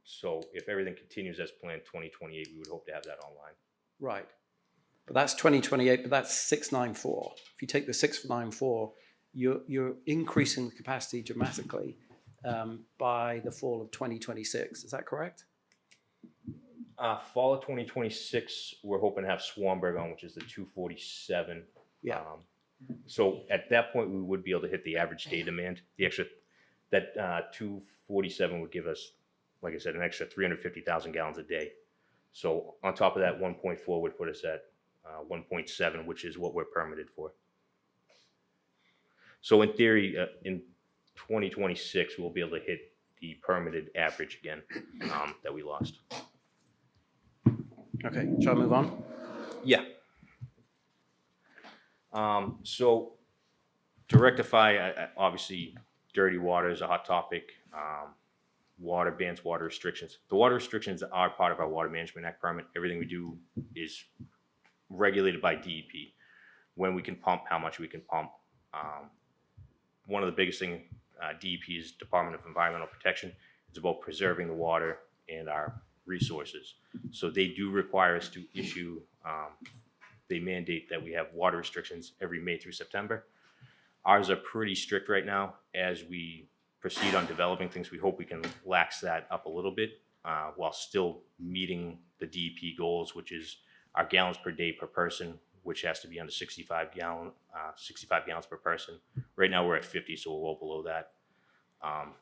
[SPEAKER 5] So if everything continues as planned, 2028, we would hope to have that online.
[SPEAKER 1] Right. But that's 2028, but that's 694. If you take the 694, you're increasing the capacity dramatically by the fall of 2026. Is that correct?
[SPEAKER 5] Fall of 2026, we're hoping to have Swanberg on, which is the 247.
[SPEAKER 1] Yeah.
[SPEAKER 5] So at that point, we would be able to hit the average day demand. The extra, that 247 would give us, like I said, an extra 350,000 gallons a day. So on top of that, 1.4 would put us at 1.7, which is what we're permitted for. So in theory, in 2026, we'll be able to hit the permitted average again that we lost.
[SPEAKER 1] Okay, shall I move on?
[SPEAKER 5] Yeah. So to rectify, obviously, dirty water is a hot topic. Water bans, water restrictions. The water restrictions are part of our Water Management Act permit. Everything we do is regulated by DEP. When we can pump, how much we can pump. One of the biggest things, DEP's Department of Environmental Protection, is about preserving the water and our resources. So they do require us to issue, they mandate that we have water restrictions every May through September. Ours are pretty strict right now. As we proceed on developing things, we hope we can lax that up a little bit while still meeting the DEP goals, which is our gallons per day per person, which has to be under 65 gallons per person. Right now we're at 50, so we're well below that.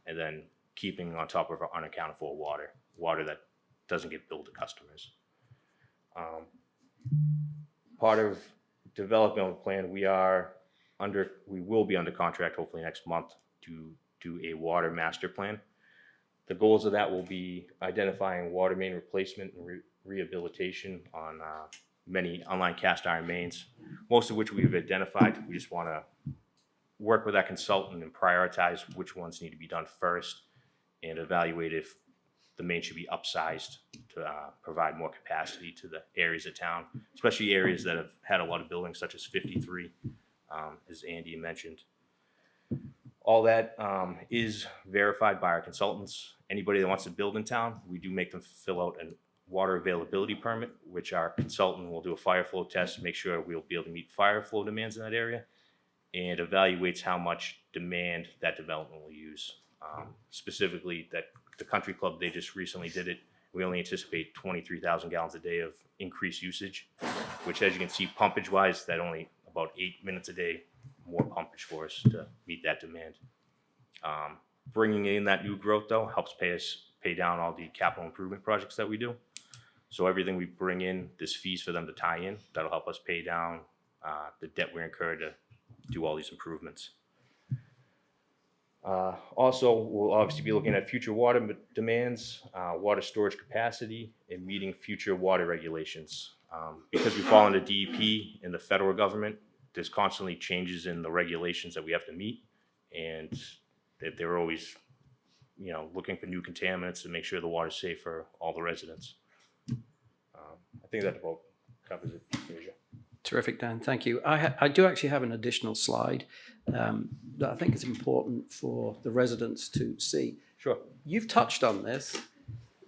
[SPEAKER 5] And then keeping on top of our unaccounted for water that doesn't get billed to customers. Part of developing a plan, we will be under contract hopefully next month to do a water master plan. The goals of that will be identifying water main replacement and rehabilitation on many online cast iron mains, most of which we've identified. We just want to work with that consultant and prioritize which ones need to be done first and evaluate if the main should be upsized to provide more capacity to the areas of town, especially areas that have had a lot of buildings such as 53, as Andy mentioned. All that is verified by our consultants. Anybody that wants to build in town, we do make them fill out a water availability permit, which our consultant will do a fire flow test, make sure we'll be able to meet fire flow demands in that area, and evaluates how much demand that development will use. Specifically, that the country club, they just recently did it. We only anticipate 23,000 gallons a day of increased usage, which, as you can see, pumpage wise, that only about 8 minutes a day more pumpage for us to meet that demand. Bringing in that new growth though helps pay down all the capital improvement projects that we do. So everything we bring in, there's fees for them to tie in. That'll help us pay down the debt we incur to do all these improvements. Also, we'll obviously be looking at future water demands, water storage capacity, and meeting future water regulations. Because we fall under DEP in the federal government, there's constantly changes in the regulations that we have to meet, and they're always, looking for new contaminants to make sure the water's safe for all the residents. I think that about covers it, Asia.
[SPEAKER 1] Terrific, Dan. Thank you. I do actually have an additional slide that I think is important for the residents to see.
[SPEAKER 5] Sure.
[SPEAKER 1] You've touched on this.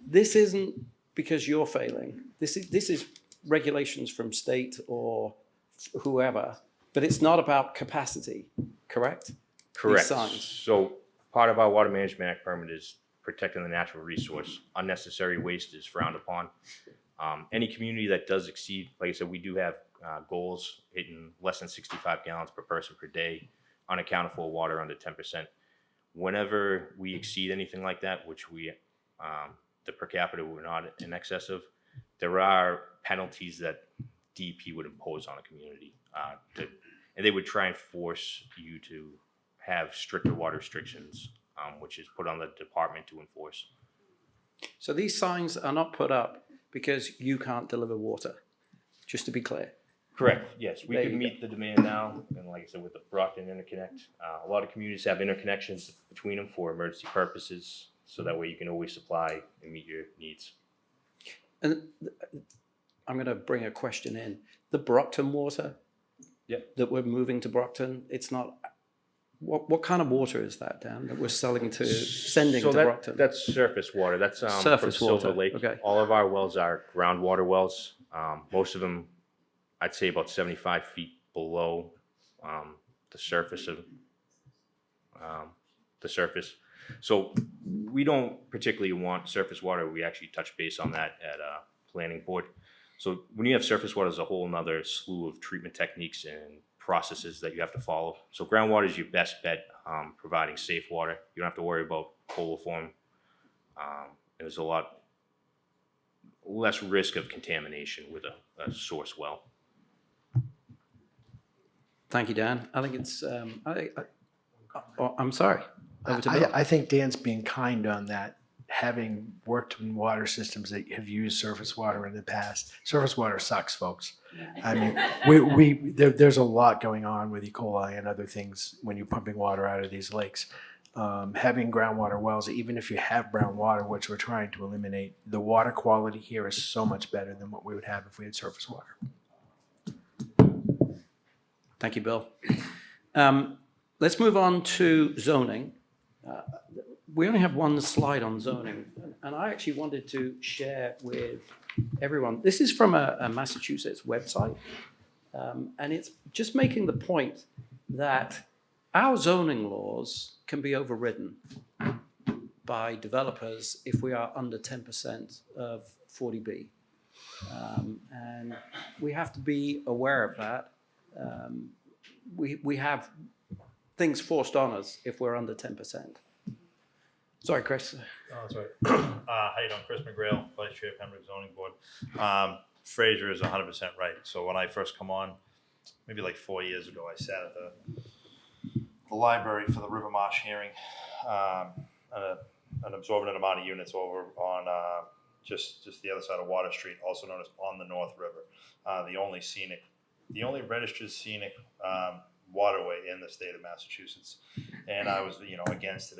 [SPEAKER 1] This isn't because you're failing. This is regulations from state or whoever, but it's not about capacity, correct?
[SPEAKER 5] Correct.
[SPEAKER 1] These signs.
[SPEAKER 5] So part of our Water Management Act permit is protecting the natural resource. Unnecessary waste is frowned upon. Any community that does exceed, like I said, we do have goals hitting less than 65 gallons per person per day, unaccounted for water under 10%. Whenever we exceed anything like that, which we, the per capita we're not in excess of, there are penalties that DEP would impose on a community. And they would try and force you to have stricter water restrictions, which is put on the department to enforce.
[SPEAKER 1] So these signs are not put up because you can't deliver water, just to be clear.
[SPEAKER 5] Correct, yes. We
[SPEAKER 1] There
[SPEAKER 5] can
[SPEAKER 1] you
[SPEAKER 5] meet the demand now, and like I said, with the Brockton interconnect, a lot of communities have interconnections between them for emergency purposes, so that way you can always supply and meet your needs.
[SPEAKER 1] And I'm going to bring a question in. The Brockton water that we're moving to Brockton, it's not, what kind of water is that, Dan, that we're sending to Brockton?
[SPEAKER 5] That's surface water. That's
[SPEAKER 1] Surface
[SPEAKER 5] from Silver
[SPEAKER 1] water,
[SPEAKER 5] Lake.
[SPEAKER 1] okay.
[SPEAKER 5] All of our wells are groundwater wells. Most of them, I'd say about 75 feet below the surface of the surface. So we don't particularly want surface water. We actually touch base on that at planning board. So when you have surface water, there's a whole another slew of treatment techniques and processes that you have to follow. So groundwater is your best bet, providing safe water. You don't have to worry about coliform. There's a lot less risk of contamination with a source well.
[SPEAKER 1] Thank you, Dan. I think it's, I'm sorry. Over to Bill.
[SPEAKER 3] I think Dan's being kind on that, having worked in water systems that have used surface water in the past. Surface water sucks, folks. I mean, there's a lot going on with E. coli and other things when you're pumping water out of these lakes. Having groundwater wells, even if you have brown water, which we're trying to eliminate, the water quality here is so much better than what we would have if we had surface water.
[SPEAKER 1] Thank you, Bill. Let's move on to zoning. We only have one slide on zoning, and I actually wanted to share with everyone. This is from a Massachusetts website, and it's just making the point that our zoning laws can be overridden by developers if we are under 10% of 40B. And we have to be aware of that. We have things forced on us if we're under 10%. Sorry, Chris.
[SPEAKER 6] Oh, that's right. How you doing? Chris McGrail, Vice Chair, Pembroke Zoning Board. Fraser is 100% right. So when I first come on, maybe like 4 years ago, I sat at the library for the River Marsh hearing, an absorbent amount of units over on just the other side of Water Street, also known as on the North River, the only registered scenic waterway in the state of Massachusetts. And I was, against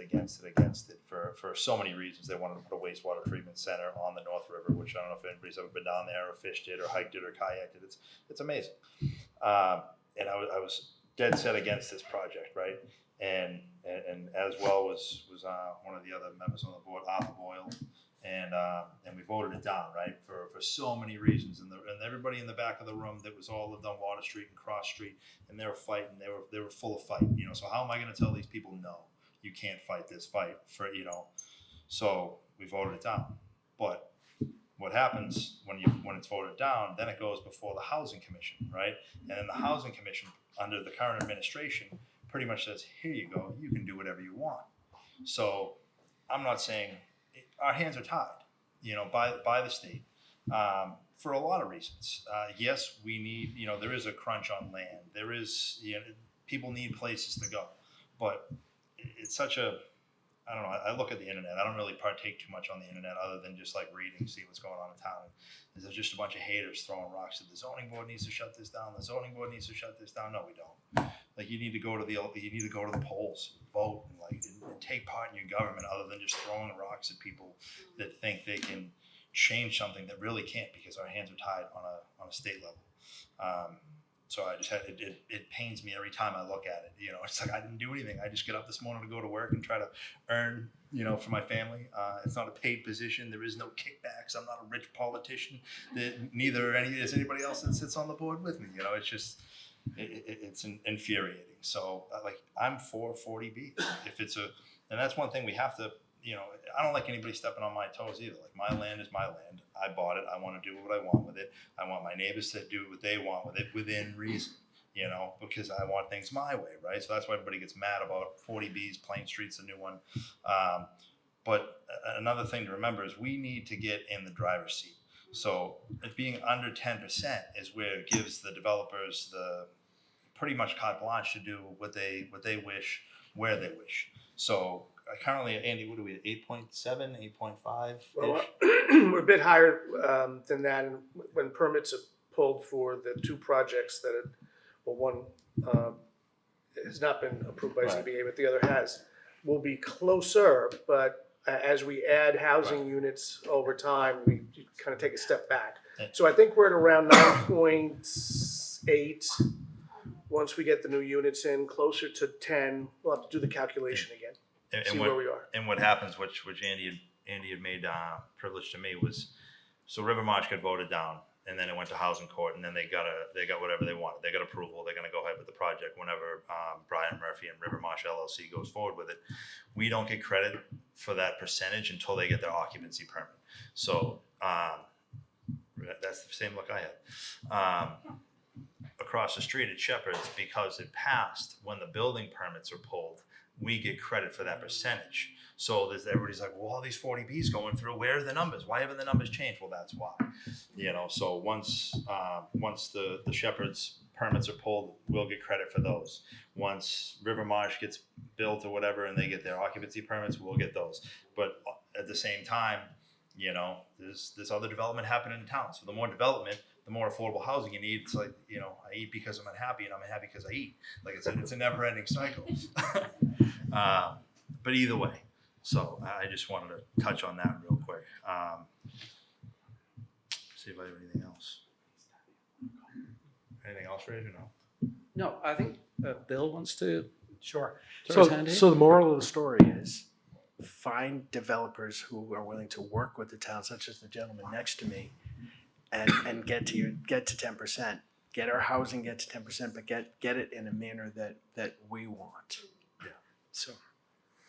[SPEAKER 6] it for so many reasons. They wanted to put a wastewater treatment center on the North River, which I don't know if anybody's ever been down there or fished it or hiked it or kayaked it. It's amazing. And I was dead set against this project, right? And as well was one of the other members on the board, Arthur Boyle, and we voted it down, right, for so many reasons. And everybody in the back of the room that was all lived on Water Street and Cross Street, and they were fighting. They were full of fight, So how am I going to tell these people no? You can't fight this fight for So we voted it down. But what happens when it's voted down? Then it goes before the Housing Commission, right? And then the Housing Commission, under the current administration, pretty much says, here you go, you can do whatever you want. So I'm not saying our hands are tied, by the state for a lot of reasons. Yes, we need, there is a crunch on land. There is, people need places to go, but it's such a, I don't know. I look at the internet. I don't really partake too much on the internet other than just like reading, see what's going on in town. There's just a bunch of haters throwing rocks at the zoning board needs to shut this down. The zoning board needs to shut this down. No, we don't. Like you need to go to the polls, vote, and take part in your government other than just throwing rocks at people that think they can change something that really can't because our hands are tied on a state level. So I just had it pains me every time I look at it. It's like I didn't do anything. I just get up this morning to go to work and try to earn, for my family. It's not a paid position. There is no kickbacks. I'm not a rich politician. Neither is anybody else that sits on the board with me. It's just it's infuriating. So I'm for 40B. And that's one thing we have to you know, I don't like anybody stepping on my toes either. Like, my land is my land. I bought it. I want to do what I want with it. I want my neighbors to do what they want with it within reason, you know, because I want things my way, right? So that's why everybody gets mad about 40Bs, Plain Street's a new one. But another thing to remember is we need to get in the driver's seat. So it being under 10% is where it gives the developers the pretty much carte blanche to do what they wish, where they wish. So currently, Andy, what are we at, 8.7, 8.5?
[SPEAKER 2] Well, we're a bit higher than that, and when permits are pulled for the two projects that are, well, one has not been approved by
[SPEAKER 6] Right.
[SPEAKER 2] ZBA, but the other has, we'll be closer, but as we add housing units over time, we kind of take a step back. So I think we're at around 9.8. Once we get the new units in, closer to 10, we'll have to do the calculation again, see where we are.
[SPEAKER 6] And what happens, which Andy had made privilege to me, was so River Marsh got voted down, and then it went to housing court, and then they got whatever they wanted. They got approval. They're going to go ahead with the project whenever Brian Murphy and River Marsh LLC goes forward with it. We don't get credit for that percentage until they get their occupancy permit. So that's the same look I had. Across the street at Shepherd's, because it passed when the building permits are pulled, we get credit for that percentage. So everybody's like, well, all these 40Bs going through, where are the numbers? Why haven't the numbers changed? Well, that's why. You know, so once the Shepherd's permits are pulled, we'll get credit for those. Once River Marsh gets built or whatever and they get their occupancy permits, we'll get those. But at the same time, you know, there's other development happening in town. So the more development, the more affordable housing you need. It's like, you know, I eat because I'm unhappy, and I'm unhappy because I eat. Like, it's a never-ending cycle. But either way, so I just wanted to touch on that real quick. See if I have anything else. Anything else, Ray, or no?
[SPEAKER 1] No, I think Bill wants to.
[SPEAKER 3] Sure.
[SPEAKER 1] Throw his hand in.
[SPEAKER 3] So the moral of the story is find developers who are willing to work with the town, such as the gentleman next to me, and get to 10%. Get our housing, get to 10%, but get it in a manner that we want.
[SPEAKER 6] Yeah.
[SPEAKER 3] So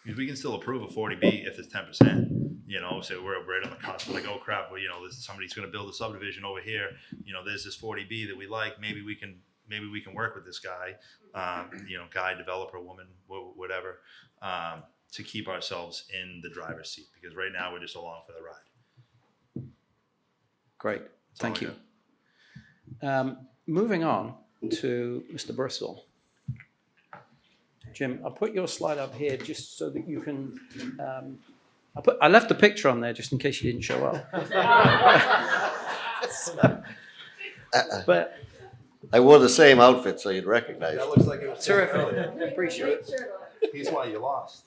[SPEAKER 6] Because we can still approve a 40B if it's 10%. You know, so we're right on the cusp. Like, oh crap, well, you know, somebody's going to build a subdivision over here. You know, there's this 40B that we like. Maybe we can work with this guy, you know, guy, developer, woman, whatever, to keep ourselves in the driver's seat. Because right now we're just along for the ride.
[SPEAKER 1] Great, thank
[SPEAKER 6] all
[SPEAKER 1] you. Moving on to Mr. Bristol. Jim, I'll put your slide up here just so that you can. I left a picture on there just in case you didn't show up. But
[SPEAKER 4] I wore the same outfit, so you'd recognize it.
[SPEAKER 6] looks like it was
[SPEAKER 1] terrific. Appreciate it.
[SPEAKER 6] He's why you lost.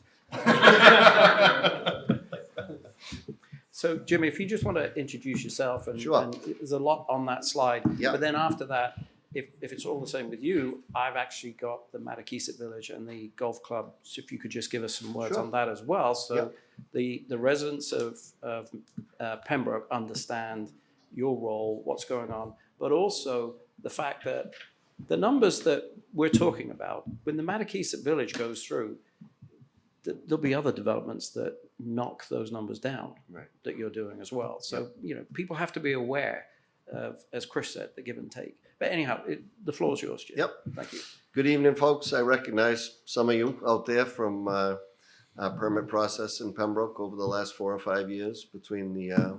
[SPEAKER 1] So, Jimmy, if you just want to introduce yourself, and,
[SPEAKER 4] Sure.
[SPEAKER 1] and there's a lot on that slide.
[SPEAKER 4] Yeah.
[SPEAKER 1] But then after that, if it's all the same with you, I've actually got the Matakeesit Village and the golf club. So if you could just give us some words
[SPEAKER 4] Sure.
[SPEAKER 1] on that as well, so the residents of Pembroke understand your role, what's going on, but also the fact that the numbers that we're talking about, when the Matakeesit Village goes through, there'll be other developments that knock those numbers down that you're doing as well. So, you know, people have to be aware of, as Chris said, the give and take. But anyhow, the floor is yours, Jim.
[SPEAKER 4] Yep.
[SPEAKER 1] Thank you.
[SPEAKER 4] Good evening, folks. I recognize some of you out there from our permit process in Pembroke over the last 4 or 5 years between the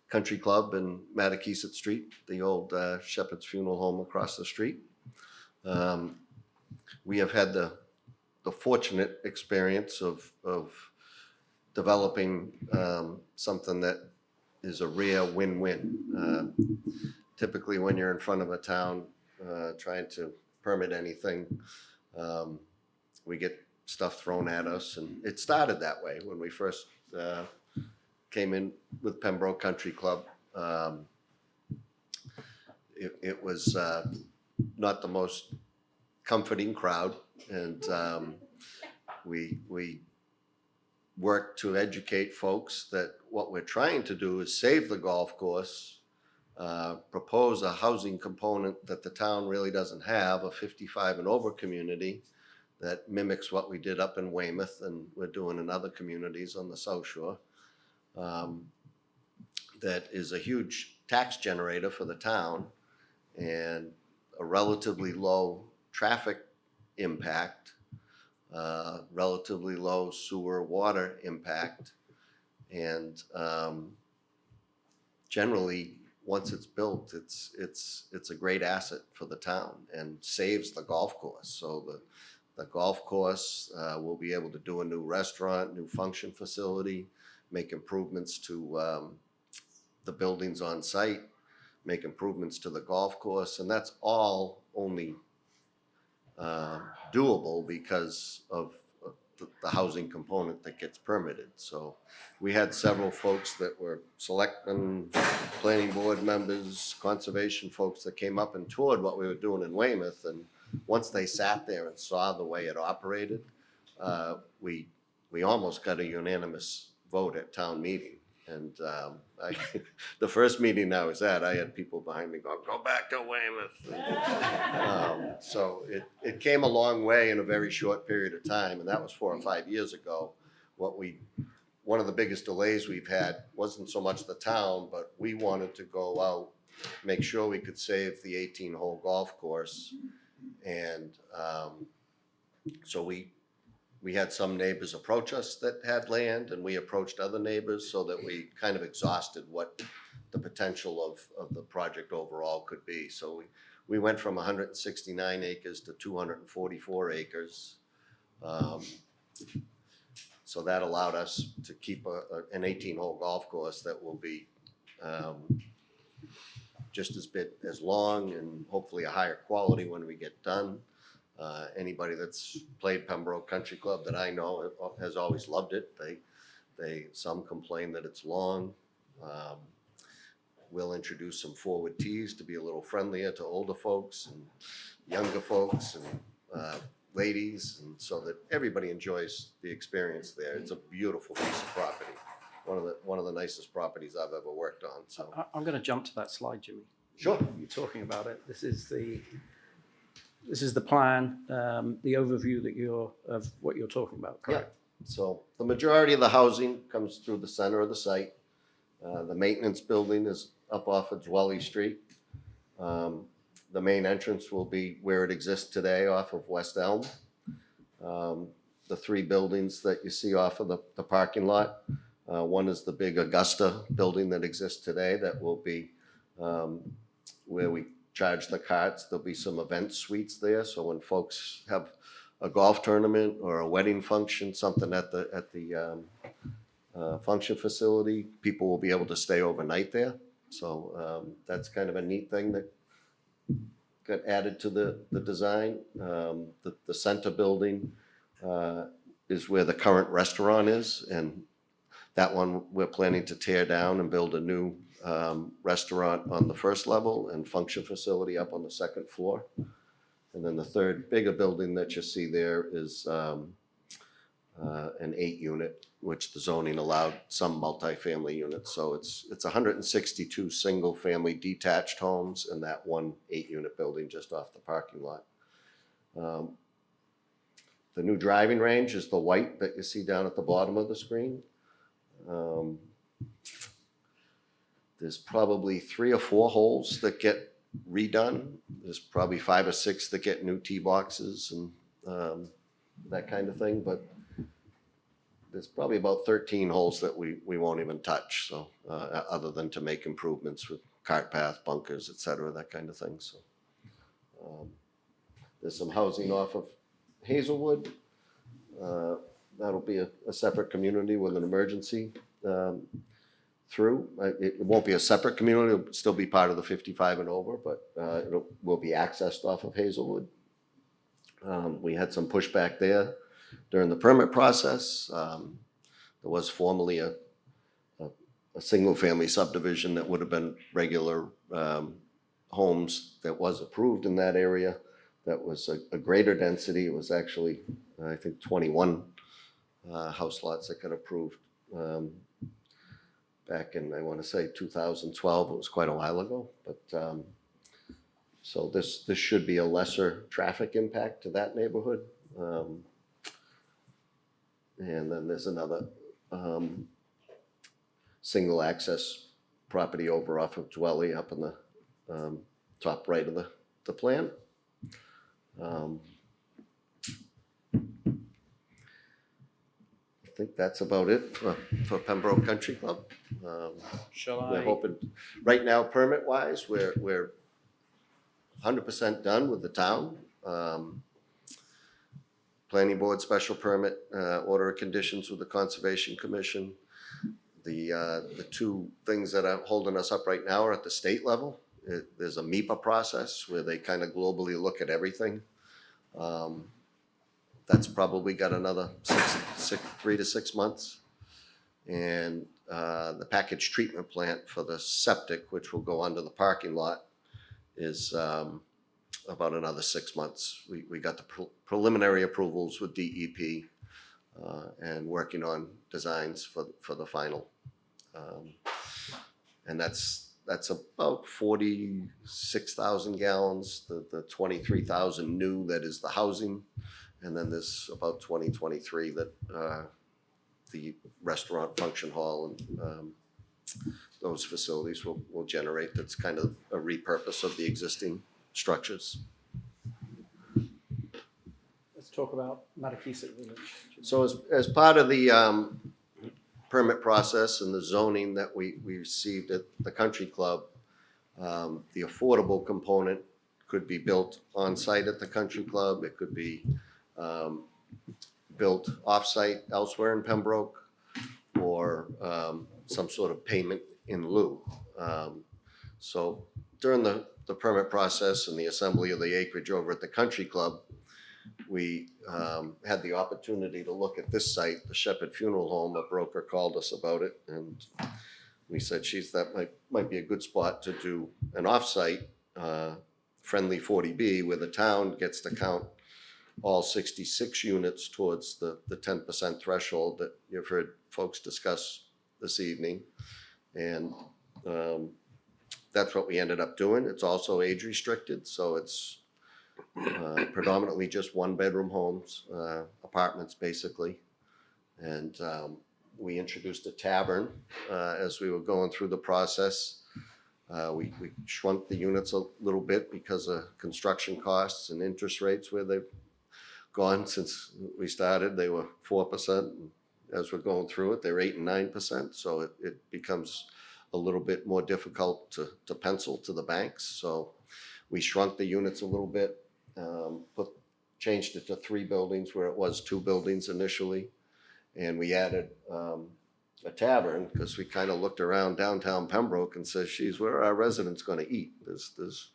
[SPEAKER 4] Country Club and Matakeesit Street, the old Shepherd's Funeral Home across the street. We have had the fortunate experience of developing something that is a rare win-win. Typically, when you're in front of a town trying to permit anything, we get stuff thrown at us, and it started that way when we first came in with Pembroke Country Club. It was not the most comforting crowd, and we worked to educate folks that what we're trying to do is save the golf course, propose a housing component that the town really doesn't have, a 55 and over community, that mimics what we did up in Weymouth and we're doing in other communities on the South Shore. That is a huge tax generator for the town and a relatively low traffic impact, relatively low sewer water impact, and generally, once it's built, it's a great asset for the town and saves the golf course. So the golf course will be able to do a new restaurant, new function facility, make improvements to the buildings on site, make improvements to the golf course, and that's all only doable because of the housing component that gets permitted. So we had several folks that were selectmen, planning board members, conservation folks that came up and toured what we were doing in Weymouth, and once they sat there and saw the way it operated, we almost got a unanimous vote at town meeting. And the first meeting I was at, I had people behind me going, "Go back to Weymouth." So it came a long way in a very short period of time, and that was 4 or 5 years ago. One of the biggest delays we've had wasn't so much the town, but we wanted to go out, make sure we could save the 18-hole golf course, and so we had some neighbors approach us that had land, and we approached other neighbors so that we kind of exhausted what the potential of the project overall could be. So we went from 169 acres to 244 acres. So that allowed us to keep an 18-hole golf course that will be just as long and hopefully a higher quality when we get done. Anybody that's played Pembroke Country Club that I know has always loved it. Some complain that it's long. We'll introduce some forward tees to be a little friendlier to older folks and younger folks and ladies, and so that everybody enjoys the experience there. It's a beautiful piece of property. One of the nicest properties I've ever worked on. So
[SPEAKER 1] I'm going to jump to that slide, Jimmy.
[SPEAKER 4] sure.
[SPEAKER 1] You're talking about it. This is the plan, the overview of what you're talking about, correct?
[SPEAKER 4] Yeah. So the majority of the housing comes through the center of the site. The maintenance building is up off of Dwelly Street. The main entrance will be where it exists today off of West Elm. The 3 buildings that you see off of the parking lot. One is the big Augusta building that exists today that will be where we charge the carts. There'll be some event suites there, so when folks have a golf tournament or a wedding function, something at the function facility, people will be able to stay overnight there. So that's kind of a neat thing that got added to the design. The center building is where the current restaurant is, and that one we're planning to tear down and build a new restaurant on the first level and function facility up on the second floor. And then the third bigger building that you see there is an 8-unit, which the zoning allowed some multifamily units. So it's 162 single-family detached homes in that one 8-unit building just off the parking lot. The new driving range is the white that you see down at the bottom of the screen. There's probably 3 or 4 holes that get redone. There's probably 5 or 6 that get new tee boxes and that kind of thing. But there's probably about 13 holes that we won't even touch. So other than to make improvements with cart path, bunkers, et cetera, that kind of thing. So there's some housing off of Hazelwood. That'll be a separate community with an emergency through. It won't be a separate community. It'll still be part of the 55 and over, but it will be accessed off of Hazelwood. We had some pushback there during the permit process. There was formerly a single-family subdivision that would have been regular homes that was approved in that area. That was a greater density. It was actually, I think, 21 house lots that got approved back in, I want to say, 2012. It was quite a while ago. But so this should be a lesser traffic impact to that neighborhood. And then there's another single access property over off of Dwelly up in the top right of the plan. I think that's about it for Pembroke Country Club.
[SPEAKER 1] Shall
[SPEAKER 4] We're
[SPEAKER 1] I?
[SPEAKER 4] hoping, right now, permit-wise, we're 100% done with the town. Planning Board special permit, order of conditions with the Conservation Commission. The two things that are holding us up right now are at the state level. There's a MEPA process where they kind of globally look at everything. That's probably got another 3 to 6 months. And the package treatment plant for the septic, which will go under the parking lot, is about another 6 months. We got the preliminary approvals with DEP and working on designs for the final. And that's about 46,000 gallons, the 23,000 new that is the housing. And then there's about 23 that the restaurant function hall and those facilities will generate. That's kind of a repurpose of the existing structures.
[SPEAKER 1] Let's talk about Matakisa Village.
[SPEAKER 4] So as part of the permit process and the zoning that we received at the country club, the affordable component could be built on site at the country club. It could be built off-site elsewhere in Pembroke, or some sort of payment in lieu. So during the permit process and the assembly of the acreage over at the country club, we had the opportunity to look at this site, the Shepherd Funeral Home. A broker called us about it, and we said, geez, that might be a good spot to do an off-site friendly 40B, where the town gets to count all 66 units towards the 10% threshold that you've heard folks discuss this evening. And that's what we ended up doing. It's also age restricted, so it's predominantly just 1-bedroom homes, apartments basically. And we introduced a tavern as we were going through the process. We shrunk the units a little bit because of construction costs and interest rates where they've gone since we started. They were 4%. As we're going through it, they're 8 and 9%. So it becomes a little bit more difficult to pencil to the banks. So we shrunk the units a little bit, changed it to 3 buildings where it was 2 buildings initially. And we added a tavern because we kind of looked around downtown Pembroke and said, geez, where are our residents going to eat? There's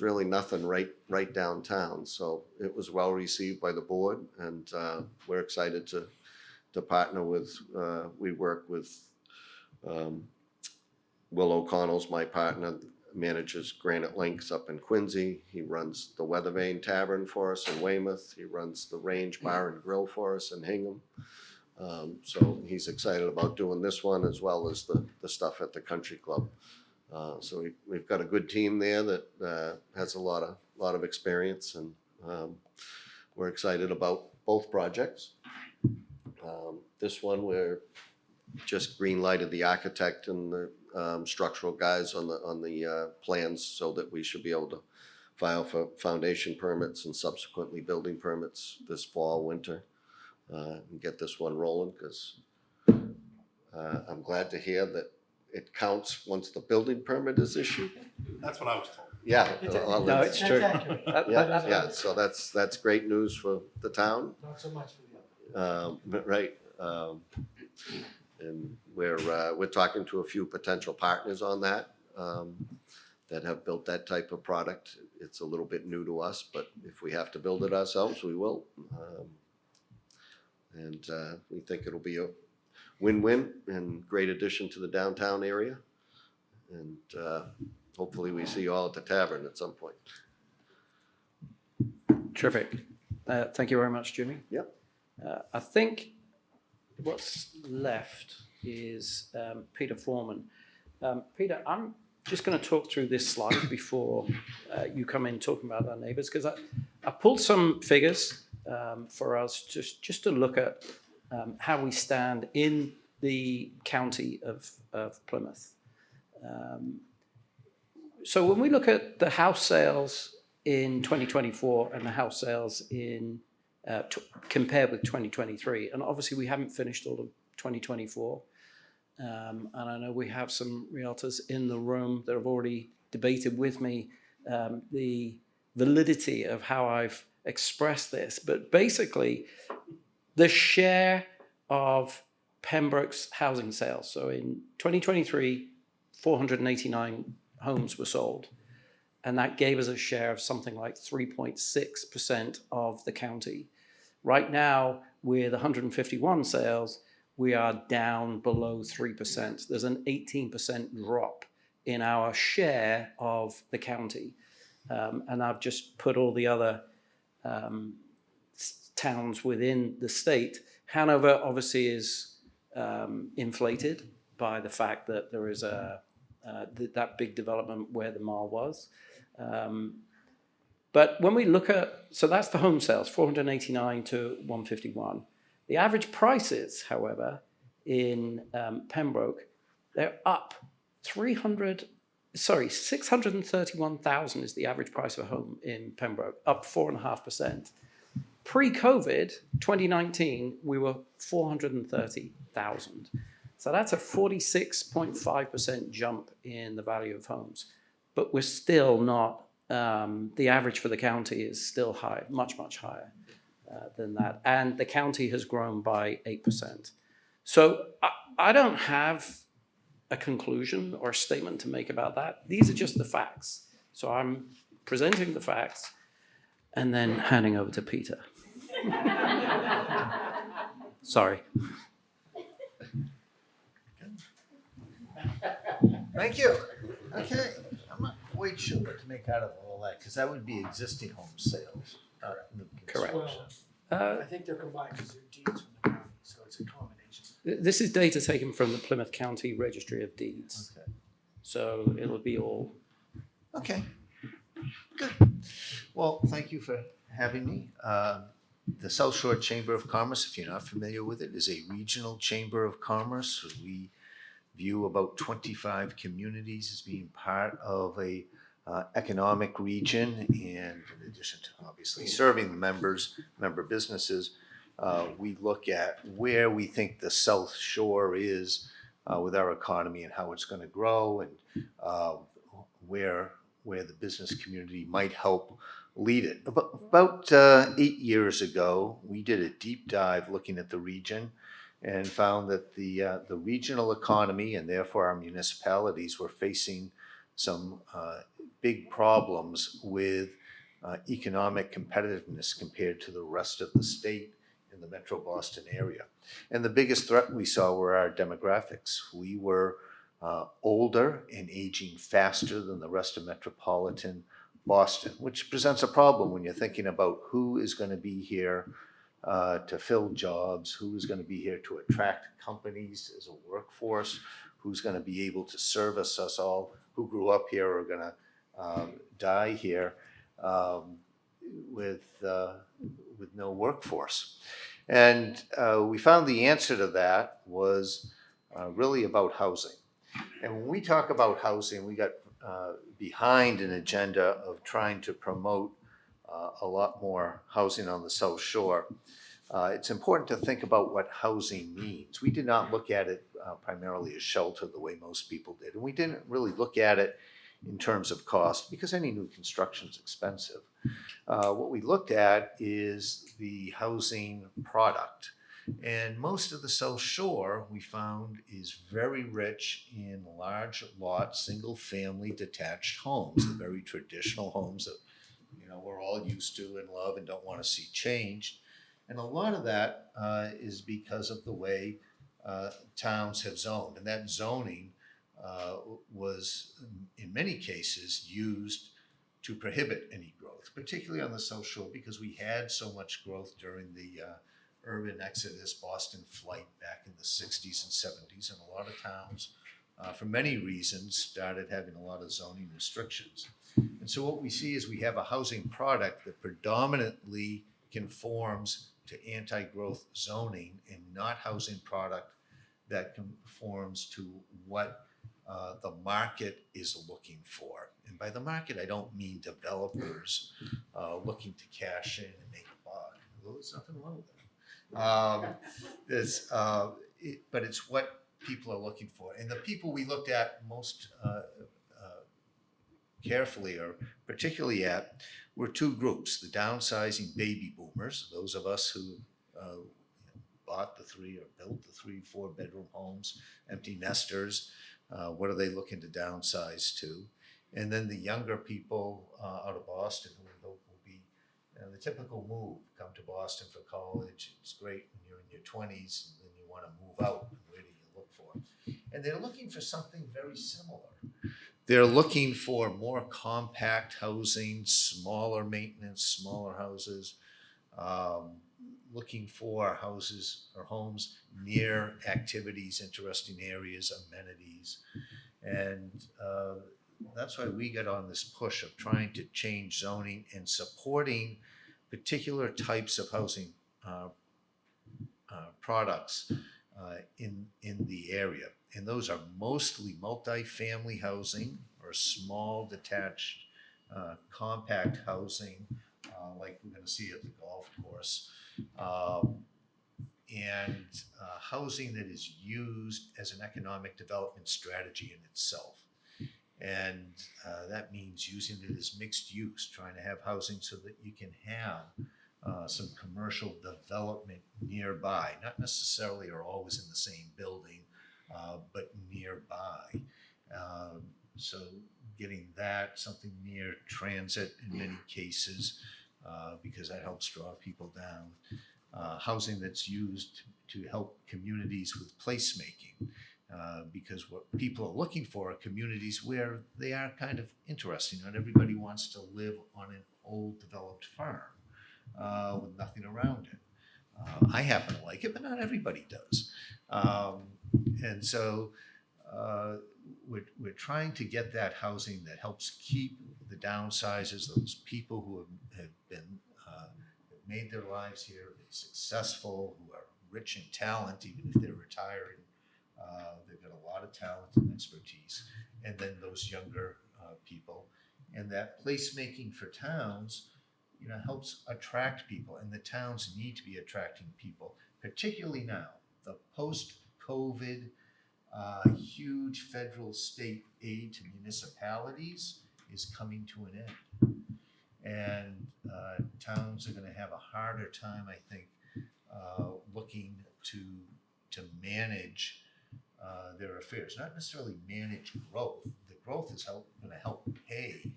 [SPEAKER 4] really nothing right downtown. So it was well received by the board, and we're excited to partner with, we work with Will O'Connell's my partner, manages Granite Links up in Quincy. He runs the Weather Vane Tavern for us in Weymouth. He runs the Range Bar and Grill for us in Hingham. So he's excited about doing this one as well as the stuff at the country club. So we've got a good team there that has a lot of experience, and we're excited about both projects. This one, we're just green lighted the architect and the structural guys on the plans, so that we should be able to file for foundation permits and subsequently building permits this fall, winter, and get this one rolling, because I'm glad to hear that it counts once the building permit is issued.
[SPEAKER 6] That's what I was told.
[SPEAKER 4] Yeah.
[SPEAKER 1] No, it's true.
[SPEAKER 4] Yeah, so that's great news for the town.
[SPEAKER 3] Not so much for the other.
[SPEAKER 4] But right. And we're talking to a few potential partners on that that have built that type of product. It's a little bit new to us, but if we have to build it ourselves, we will. And we think it'll be a win-win and great addition to the downtown area. And hopefully we see you all at the tavern at some point.
[SPEAKER 1] Terrific. Thank you very much, Jimmy.
[SPEAKER 4] Yep.
[SPEAKER 1] I think what's left is Peter Foreman. Peter, I'm just going to talk through this slide before you come in talking about our neighbours, because I pulled some figures for us just to look at how we stand in the county of Plymouth. So when we look at the house sales in 2024 and the house sales in compared with 2023, and obviously we haven't finished all of 2024, and I know we have some realtors in the room that have already debated with me the validity of how I've expressed this, but basically the share of Pembroke's housing sales. So in 2023, 489 homes were sold, and that gave us a share of something like 3.6% of the county. Right now, with 151 sales, we are down below 3%. There's an 18% drop in our share of the county. And I've just put all the other towns within the state. Hanover obviously is inflated by the fact that there is that big development where the mall was. But when we look at, so that's the home sales, 489 to 151. The average prices, however, in Pembroke, they're up 631,000 is the average price of a home in Pembroke, up 4.5%. Pre-COVID, 2019, we were 430,000. So that's a 46.5% jump in the value of homes. But we're still not, the average for the county is still high, much, much higher than that. And the county has grown by 8%. So I don't have a conclusion or a statement to make about that. These are just the facts. So I'm presenting the facts and then handing over to Peter. Sorry.
[SPEAKER 7] Thank you. Okay, I'm not quite sure what to make out of all that, because that would be existing home sales. New
[SPEAKER 1] Correct.
[SPEAKER 7] construction.
[SPEAKER 3] I think they're combined because they're deeds from the county, so it's a combination.
[SPEAKER 1] This is data taken from the Plymouth County Registry of Deeds.
[SPEAKER 7] Okay.
[SPEAKER 1] So it'll be all.
[SPEAKER 7] Okay, good. Well, thank you for having me. The South Shore Chamber of Commerce, if you're not familiar with it, is a regional chamber of commerce. We view about 25 communities as being part of a economic region, and in addition to obviously serving the member businesses, we look at where we think the South Shore is with our economy and how it's going to grow, and where the business community might help lead it. About 8 years ago, we did a deep dive looking at the region and found that the regional economy, and therefore our municipalities, were facing some big problems with economic competitiveness compared to the rest of the state in the Metro Boston area. And the biggest threat we saw were our demographics. We were older and aging faster than the rest of metropolitan Boston, which presents a problem when you're thinking about who is going to be here to fill jobs, who is going to be here to attract companies as a workforce, who's going to be able to service us all, who grew up here or are going to die here with no workforce. And we found the answer to that was really about housing. And when we talk about housing, we got behind an agenda of trying to promote a lot more housing on the South Shore. It's important to think about what housing means. We did not look at it primarily as shelter the way most people did. And we didn't really look at it in terms of cost, because any new construction is expensive. What we looked at is the housing product. And most of the South Shore, we found, is very rich in large lot, single family detached homes, the very traditional homes that we're all used to and love and don't want to see changed. And a lot of that is because of the way towns have zoned. And that zoning was, in many cases, used to prohibit any growth, particularly on the South Shore, because we had so much growth during the urban exodus, Boston flight back in the 60s and 70s, and a lot of towns for many reasons, started having a lot of zoning restrictions. And so what we see is we have a housing product that predominantly conforms to anti-growth zoning and not housing product that conforms to what the market is looking for. And by the market, I don't mean developers looking to cash in and make a buck. Well, there's nothing wrong with that. But it's what people are looking for. And the people we looked at most carefully, or particularly at, were two groups: the downsizing baby boomers, those of us who bought the 3 or built the 3-4 bedroom homes, empty nesters. What are they looking to downsize to? And then the younger people out of Boston who will be the typical move: come to Boston for college. It's great when you're in your 20s, and then you want to move out. Where do you look for? And they're looking for something very similar. They're looking for more compact housing, smaller maintenance, smaller houses, looking for houses or homes near activities, interesting areas, amenities. And that's why we got on this push of trying to change zoning and supporting particular types of housing products in the area. And those are mostly multi-family housing or small detached compact housing, like we're going to see at the golf course, and housing that is used as an economic development strategy in itself. And that means using it as mixed use, trying to have housing so that you can have some commercial development nearby, not necessarily or always in the same building, but nearby. So getting that, something near transit in many cases, because that helps draw people down. Housing that's used to help communities with placemaking, because what people are looking for are communities where they are kind of interesting. Not everybody wants to live on an old developed farm with nothing around it. I happen to like it, but not everybody does. And so we're trying to get that housing that helps keep the downsizers, those people who have been made their lives here, been successful, who are rich in talent, even if they're retiring. They've got a lot of talent and expertise. And then those younger people. And that placemaking for towns, helps attract people. And the towns need to be attracting people, particularly now. The post-COVID huge federal state aid to municipalities is coming to an end. And towns are going to have a harder time, I think, looking to manage their affairs. Not necessarily manage growth. The growth is going to help pay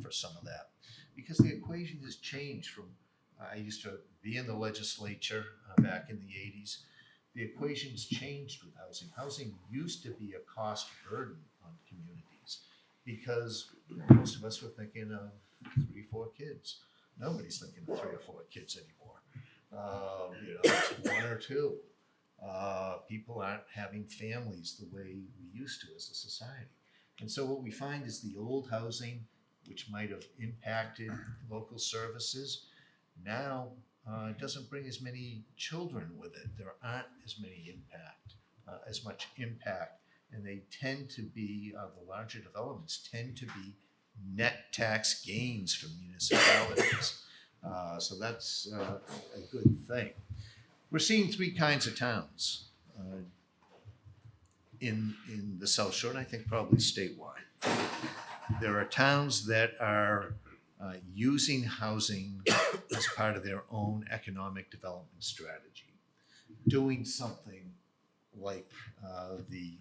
[SPEAKER 7] for some of that. Because the equation has changed from, I used to be in the legislature back in the 80s. The equation's changed with housing. Housing used to be a cost burden on communities because most of us were thinking of 3-4 kids. Nobody's thinking of 3 or 4 kids anymore. It's 1 or 2. People aren't having families the way we used to as a society. And so what we find is the old housing, which might have impacted local services, now it doesn't bring as many children with it. There aren't as much impact, and they tend to be, the larger developments tend to be net tax gains for municipalities. So that's a good thing. We're seeing 3 kinds of towns in the South Shore, and I think probably statewide. There are towns that are using housing as part of their own economic development strategy, doing something like the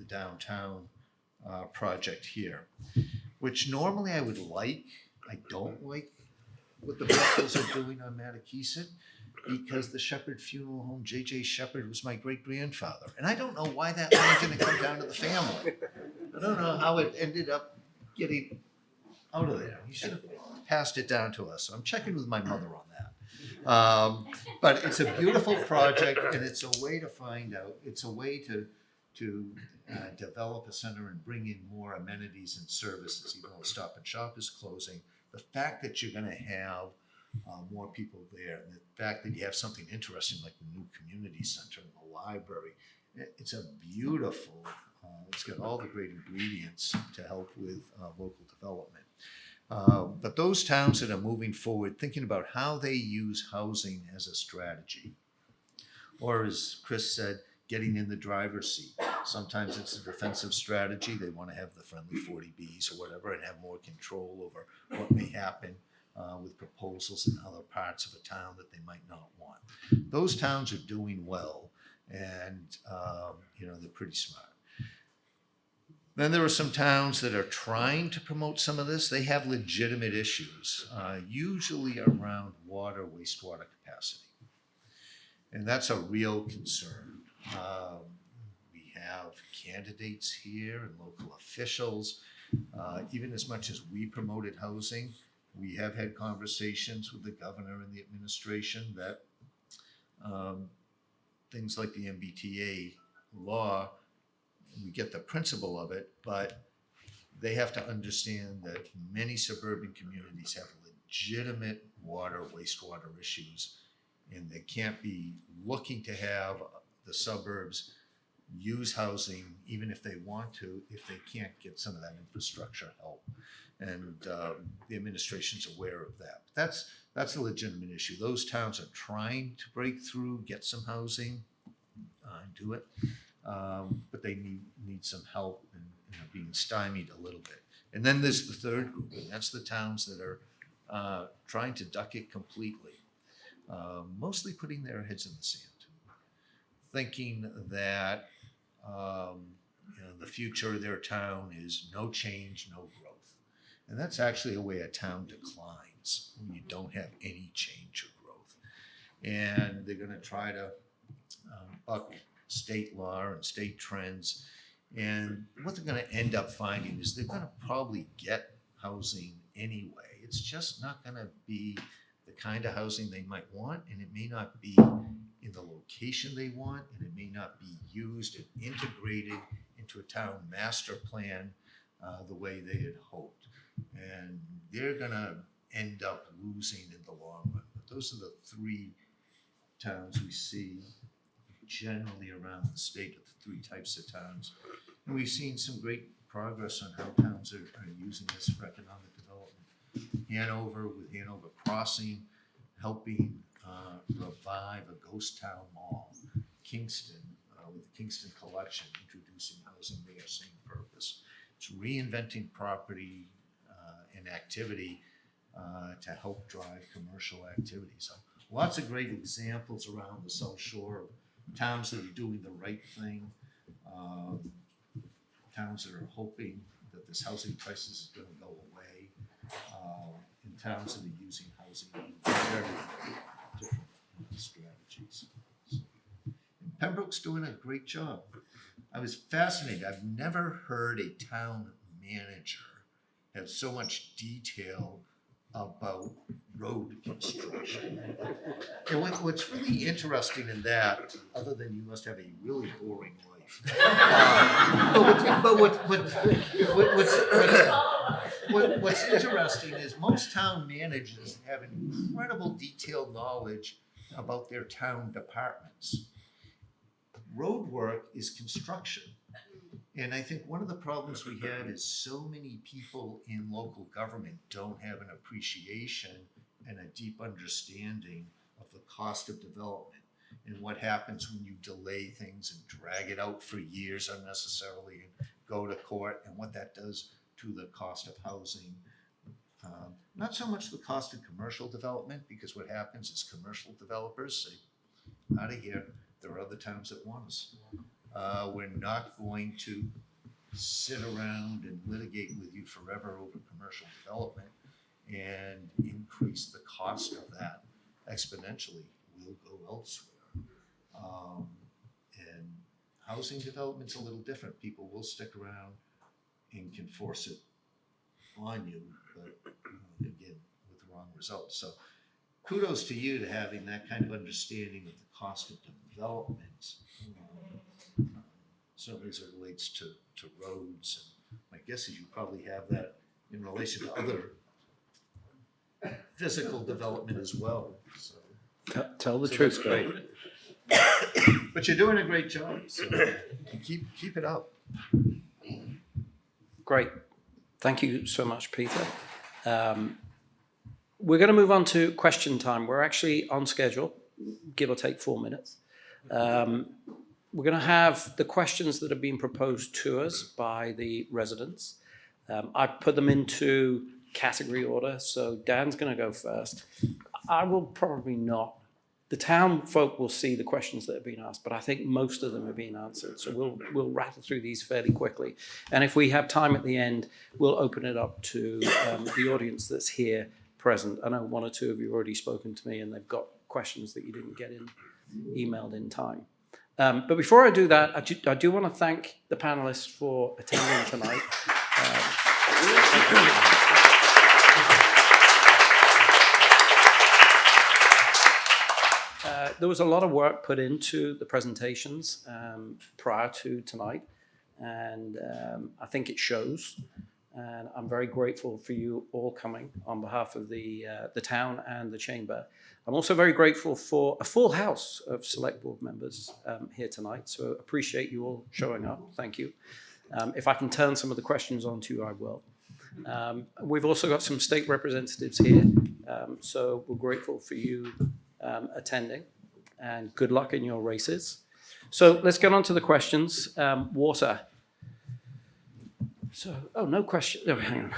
[SPEAKER 7] downtown project here, which normally I would like. I don't like what the Brookfields are doing on Mattakesett, because the Shepherd Funeral Home, J.J. Shepherd, was my great-grandfather. And I don't know why that money didn't come down to the family. I don't know how it ended up getting out of there. He should have passed it down to us. So I'm checking with my mother on that. But it's a beautiful project, and it's a way to find out. It's a way to to develop a center and bring in more amenities and services, even though Stop and Shop is closing. The fact that you're going to have more people there, and the fact that you have something interesting like the new community center and the library, it's a beautiful, it's got all the great ingredients to help with local development. But those towns that are moving forward, thinking about how they use housing as a strategy, or as Chris said, getting in the driver's seat. Sometimes it's a defensive strategy. They want to have the friendly 40Bs or whatever and have more control over what may happen with proposals in other parts of a town that they might not want. Those towns are doing well, and they're pretty smart. Then there are some towns that are trying to promote some of this. They have legitimate issues, usually around water, wastewater capacity. And that's a real concern. We have candidates here and local officials. Even as much as we promoted housing, we have had conversations with the governor and the administration that things like the MBTA law, we get the principle of it, but they have to understand that many suburban communities have legitimate water, wastewater issues, and they can't be looking to have the suburbs use housing, even if they want to, if they can't get some of that infrastructure help. And the administration's aware of that. That's a legitimate issue. Those towns are trying to break through, get some housing, do it. But they need some help and are being stymied a little bit. And then there's the third group, and that's the towns that are trying to duck it completely, mostly putting their heads in the sand, thinking that the future of their town is no change, no growth. And that's actually a way a town declines when you don't have any change or growth. And they're going to try to buck state law and state trends. And what they're going to end up finding is they're going to probably get housing anyway. It's just not going to be the kind of housing they might want, and it may not be in the location they want, and it may not be used and integrated into a town master plan the way they had hoped. And they're going to end up losing in the long run. But those are the three towns we see generally around the state, of the three types of towns. And we've seen some great progress on how towns are using this for economic development. Hanover, with Hanover Crossing, helping revive a ghost town mall. Kingston, with the Kingston Collection, introducing housing there, same purpose. It's reinventing property and activity to help drive commercial activity. So lots of great examples around the South Shore of towns that are doing the right thing, towns that are hoping that this housing crisis is going to go away, and towns that are using housing in very different strategies. And Pembroke's doing a great job. I was fascinated. I've never heard a town manager have so much detail about road construction. And what's really interesting in that, other than you must have a really boring life, what's interesting is most town managers have incredible detailed knowledge about their town departments. Road work is construction. And I think one of the problems we have is so many people in local government don't have an appreciation and a deep understanding of the cost of development and what happens when you delay things and drag it out for years unnecessarily and go to court, and what that does to the cost of housing. Not so much the cost of commercial development, because what happens is commercial developers say, out of here, there are other towns that want us. We're not going to sit around and litigate with you forever over commercial development and increase the cost of that exponentially. We'll go elsewhere. And housing development's a little different. People will stick around and can force it on you, but again, with the wrong results. So kudos to you to having that kind of understanding of the cost of development. certainly as it relates to roads. And my guess is you probably have that in relation to other physical development as well, so.
[SPEAKER 1] Tell the
[SPEAKER 7] So
[SPEAKER 1] truth,
[SPEAKER 7] that's
[SPEAKER 1] Bill.
[SPEAKER 7] great. But you're doing a great job, so keep it up.
[SPEAKER 1] Great. Thank you so much, Peter. We're going to move on to question time. We're actually on schedule, give or take 4 minutes. We're going to have the questions that have been proposed to us by the residents. I've put them into category order, so Dan's going to go first. I will probably not. The town folk will see the questions that have been asked, but I think most of them have been answered. So we'll rattle through these fairly quickly. And if we have time at the end, we'll open it up to the audience that's here present. I know 1 or 2 of you have already spoken to me and they've got questions that you didn't get emailed in time. But before I do that, I do want to thank the panelists for attending tonight. There was a lot of work put into the presentations prior to tonight, and I think it shows. And I'm very grateful for you all coming on behalf of the town and the chamber. I'm also very grateful for a full house of select board members here tonight, so appreciate you all showing up. Thank you. If I can turn some of the questions on to you, I will. We've also got some state representatives here, so we're grateful for you attending, and good luck in your races. So let's get on to the questions. Water. So, no question. Oh, hang on.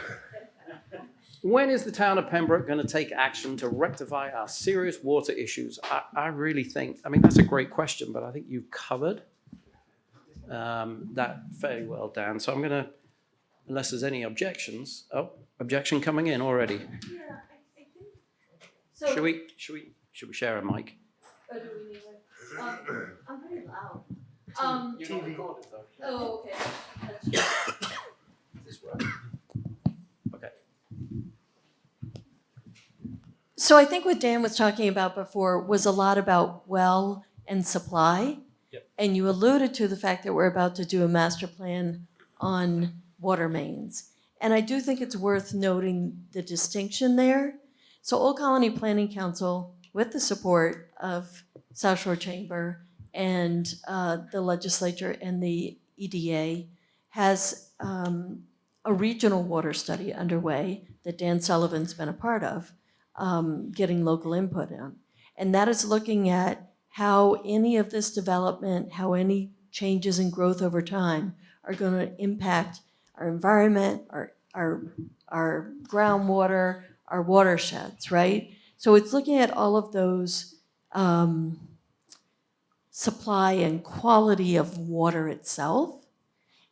[SPEAKER 1] When is the town of Pembroke going to take action to rectify our serious water issues? I really think, that's a great question, but I think you've covered that fairly well, Dan. So I'm going to, unless there's any objections. Oh, objection coming in already.
[SPEAKER 8] Yeah, I think so.
[SPEAKER 1] Should we share a mic?
[SPEAKER 8] Oh, do we need it? I'm pretty loud.
[SPEAKER 1] You're not recorded, though.
[SPEAKER 8] Oh, okay. That's true.
[SPEAKER 1] This work? Okay.
[SPEAKER 8] So I think what Dan was talking about before was a lot about well and supply.
[SPEAKER 1] Yep.
[SPEAKER 8] And you alluded to the fact that we're about to do a master plan on water mains. And I do think it's worth noting the distinction there. So Old Colony Planning Council, with the support of South Shore Chamber and the legislature and the EDA, has a regional water study underway that Dan Sullivan's been a part of, getting local input in. And that is looking at how any of this development, how any changes in growth over time are going to impact our environment, our groundwater, our watersheds, right? So it's looking at all of those supply and quality of water itself.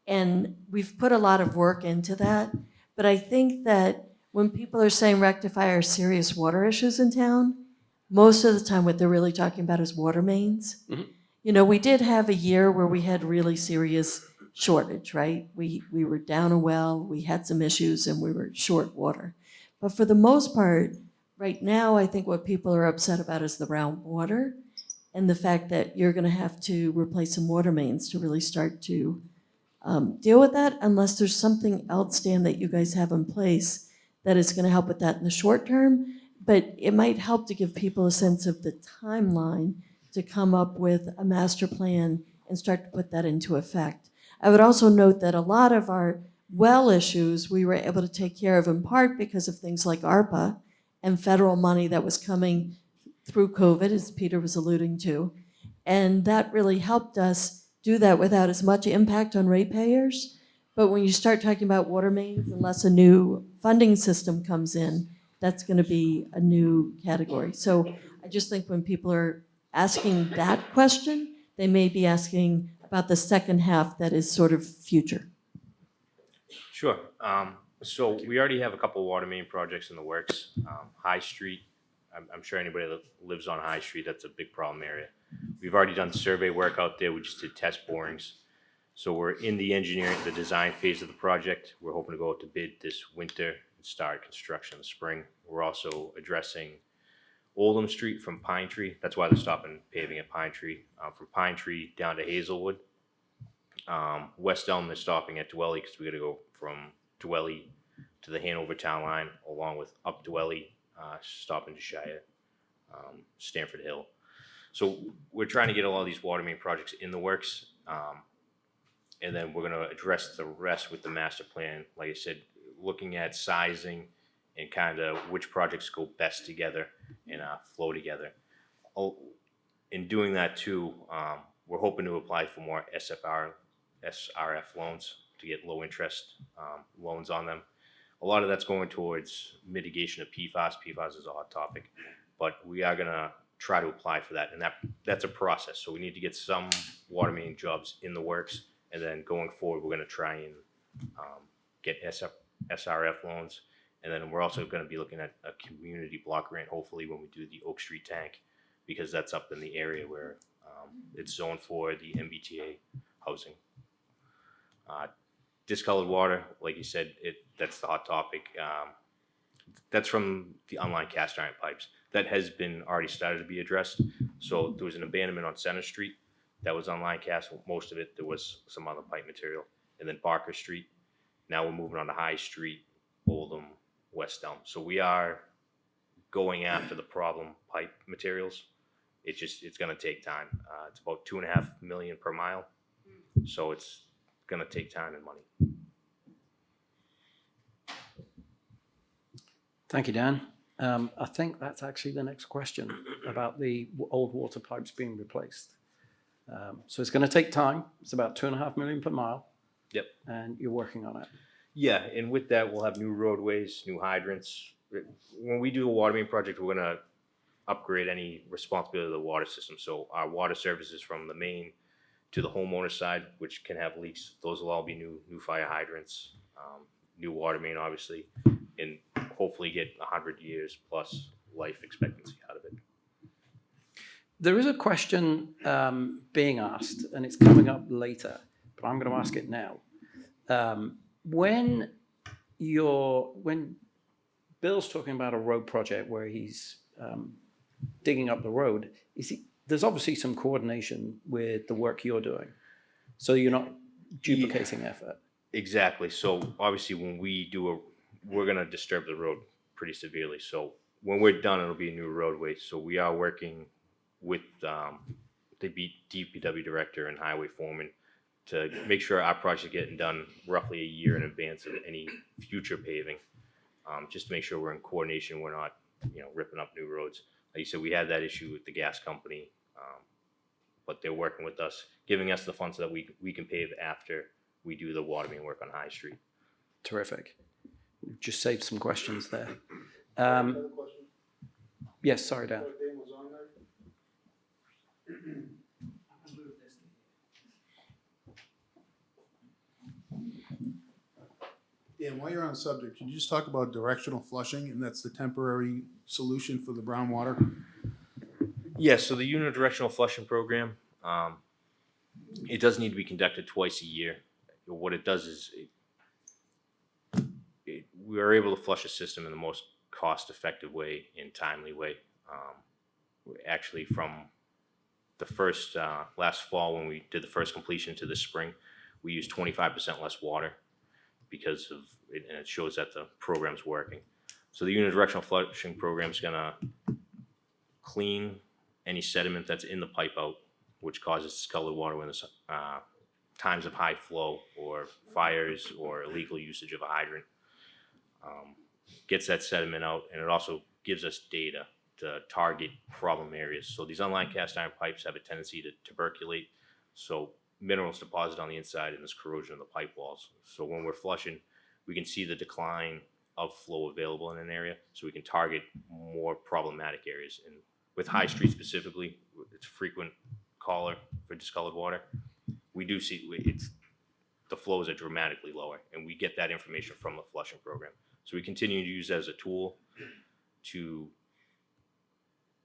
[SPEAKER 8] And we've put a lot of work into that. But I think that when people are saying rectify our serious water issues in town, most of the time what they're really talking about is water mains. Mm-hmm. You know, we did have a year where we had really serious shortage, right? We were down a well, we had some issues, and we were short water. But for the most part, right now, I think what people are upset about is the brown water and the fact that you're going to have to replace some water mains to really start to deal with that, unless there's something else, Dan, that you guys have in place that is going to help with that in the short term. But it might help to give people a sense of the timeline to come up with a master plan and start to put that into effect. I would also note that a lot of our well issues we were able to take care of in part because of things like ARPA and federal money that was coming through COVID, as Peter was alluding to. And that really helped us do that without as much impact on ratepayers. But when you start talking about water mains, unless a new funding system comes in, that's going to be a new category. So I just think when people are asking that question, they may be asking about the second half that is sort of future.
[SPEAKER 5] Sure. So we already have a couple of water main projects in the works. High Street, I'm sure anybody that lives on High Street, that's a big problem area. We've already done survey work out there. We just did test borings. So we're in the engineering, the design phase of the project. We're hoping to go out to bid this winter and start construction in the spring. We're also addressing Oldham Street from Pine Tree. That's why they're stopping paving at Pine Tree. From Pine Tree down to Hazelwood. West Elm is stopping at Dwelly because we got to go from Dwelly to the Hanover town line, along with up Dwelly, stopping to Shire, Stanford Hill. So we're trying to get a lot of these water main projects in the works. And then we're going to address the rest with the master plan. Like I said, looking at sizing and kind of which projects go best together and flow together. In doing that too, we're hoping to apply for more SRF loans to get low interest loans on them. A lot of that's going towards mitigation of PFAS. PFAS is a hot topic, but we are going to try to apply for that, and that's a process. So we need to get some water main jobs in the works, and then going forward, we're going to try and get SRF loans, and then we're also going to be looking at a community block grant, hopefully when we do the Oak Street tank, because that's up in the area where it's zoned for the MBTA housing. Discolored water, like you said, that's the hot topic. That's from the unlined cast iron pipes. That has been already started to be addressed. So there was an abandonment on Center Street that was unlined cast. Most of it, there was some other pipe material. And then Barker Street. Now we're moving on to High Street, Oldham, West Elm. So we are going after the problem pipe materials. It's going to take time. It's about $2.5 million per mile. So it's going to take time and money.
[SPEAKER 1] Thank you, Dan. I think that's actually the next question about the old water pipes being replaced. So it's going to take time. It's about $2.5 million per mile.
[SPEAKER 5] Yep.
[SPEAKER 1] And you're working on it.
[SPEAKER 5] Yeah, and with that, we'll have new roadways, new hydrants. When we do a water main project, we're going to upgrade any responsibility of the water system. So our water services from the main to the homeowner side, which can have leaks, those will all be new fire hydrants, new water main, obviously, and hopefully get 100 years plus life expectancy out of it.
[SPEAKER 1] There is a question being asked, and it's coming up later, but I'm going to ask it now. When Bill's talking about a road project where he's digging up the road, there's obviously some coordination with the work you're doing, so you're not duplicating effort.
[SPEAKER 5] Exactly. So obviously, when we do we're going to disturb the road pretty severely. So when we're done, it'll be a new roadway. So we are working with the DPW director and highway foreman to make sure our project is getting done roughly a year in advance of any future paving, just to make sure we're in coordination. We're not, ripping up new roads. Like you said, we had that issue with the gas company, but they're working with us, giving us the funds so that we can pave after we do the water main work on High Street.
[SPEAKER 1] Terrific. We've just saved some questions there. Yes, sorry, Dan.
[SPEAKER 9] Dan, while you're on the subject, can you just talk about directional flushing, and that's the temporary solution for the brown water?
[SPEAKER 5] Yes, so the unidirectional flushing program, it does need to be conducted twice a year. What it does is we are able to flush a system in the most cost-effective way and timely way. Actually, from the first last fall when we did the first completion to this spring, we used 25% less water because of it, and it shows that the program's working. So the unidirectional flushing program is going to clean any sediment that's in the pipe out, which causes discolored water when there's times of high flow or fires or illegal usage of a hydrant. Gets that sediment out, and it also gives us data to target problem areas. So these unlined cast iron pipes have a tendency to tuberculate, so minerals deposit on the inside and there's corrosion of the pipe walls. So when we're flushing, we can see the decline of flow available in an area, so we can target more problematic areas. And with High Street specifically, it's a frequent caller for discolored water. We do see the flows are dramatically lower, and we get that information from the flushing program. So we continue to use it as a tool to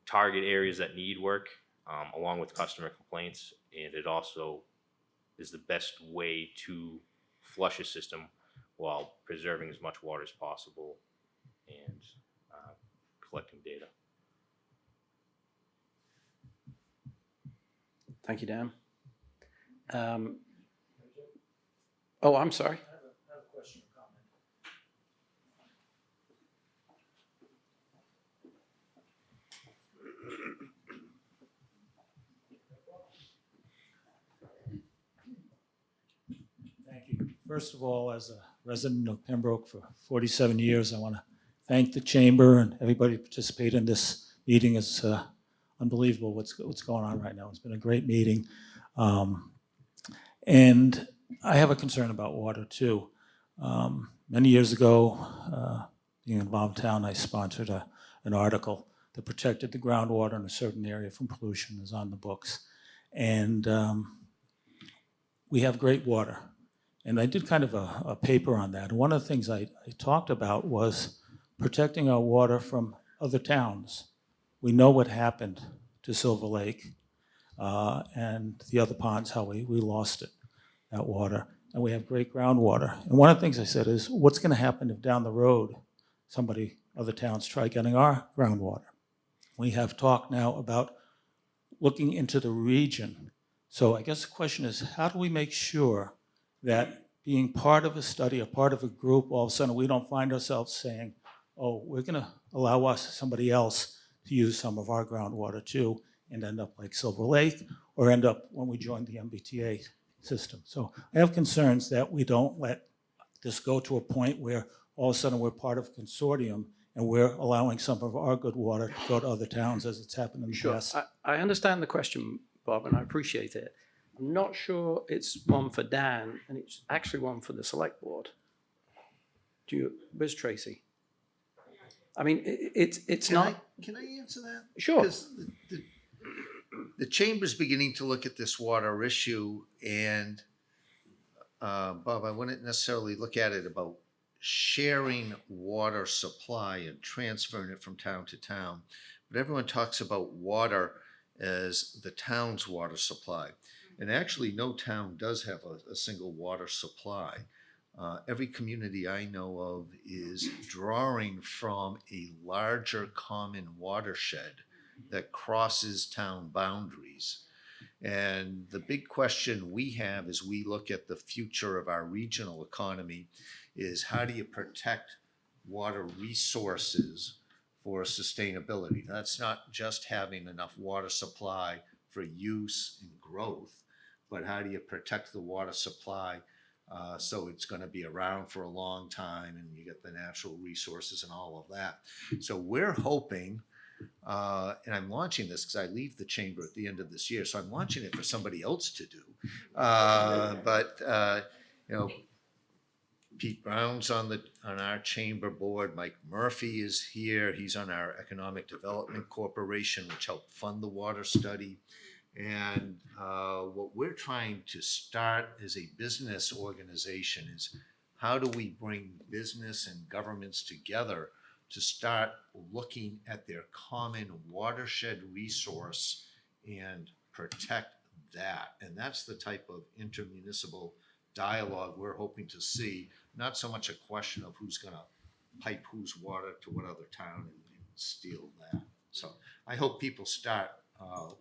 [SPEAKER 5] target areas that need work, along with customer complaints, and it also is the best way to flush a system while preserving as much water as possible and collecting data.
[SPEAKER 1] Thank you, Dan. Oh, I'm sorry.
[SPEAKER 10] I have a question or comment. Thank you. First of all, as a resident of Pembroke for 47 years, I want to thank the chamber and everybody who participated in this meeting. It's unbelievable what's going on right now. It's been a great meeting. And I have a concern about water too. Many years ago, being involved in town, I sponsored an article that protected the groundwater in a certain area from pollution. Is on the books. And we have great water. And I did kind of a paper on that. And one of the things I talked about was protecting our water from other towns. We know what happened to Silver Lake and the other ponds, how we lost it, that water. And we have great groundwater. And one of the things I said is, what's going to happen if down the road other towns try getting our groundwater? We have talked now about looking into the region. So I guess the question is, how do we make sure that being part of a study, a part of a group, all of a sudden we don't find ourselves saying, oh, we're going to allow somebody else to use some of our groundwater too, and end up like Silver Lake, or end up when we join the MBTA system. So I have concerns that we don't let this go to a point where all of a sudden we're part of a consortium and we're allowing some of our good water to go to other towns, as it's happened in the past.
[SPEAKER 1] I understand the question, Bob, and I appreciate it. I'm not sure it's one for Dan, and it's actually one for the select board. Where's Tracy? I mean, it's not.
[SPEAKER 7] Can I answer that?
[SPEAKER 1] Sure.
[SPEAKER 7] Because the chamber's beginning to look at this water issue, and Bob, I wouldn't necessarily look at it about sharing water supply and transferring it from town to town, but everyone talks about water as the town's water supply. And actually, no town does have a single water supply. Every community I know of is drawing from a larger common watershed that crosses town boundaries. And the big question we have as we look at the future of our regional economy is, how do you protect water resources for sustainability? That's not just having enough water supply for use and growth, but how do you protect the water supply so it's going to be around for a long time, and you get the natural resources and all of that. So we're hoping, and I'm launching this because I leave the chamber at the end of this year, so I'm launching it for somebody else to do. But you know, Pete Brown's on our chamber board. Mike Murphy is here. He's on our Economic Development Corporation, which helped fund the water study. And what we're trying to start as a business organization is, how do we bring business and governments together to start looking at their common watershed resource and protect that? And that's the type of intermunicipal dialogue we're hoping to see, not so much a question of who's going to pipe whose water to what other town and steal that. So I hope people start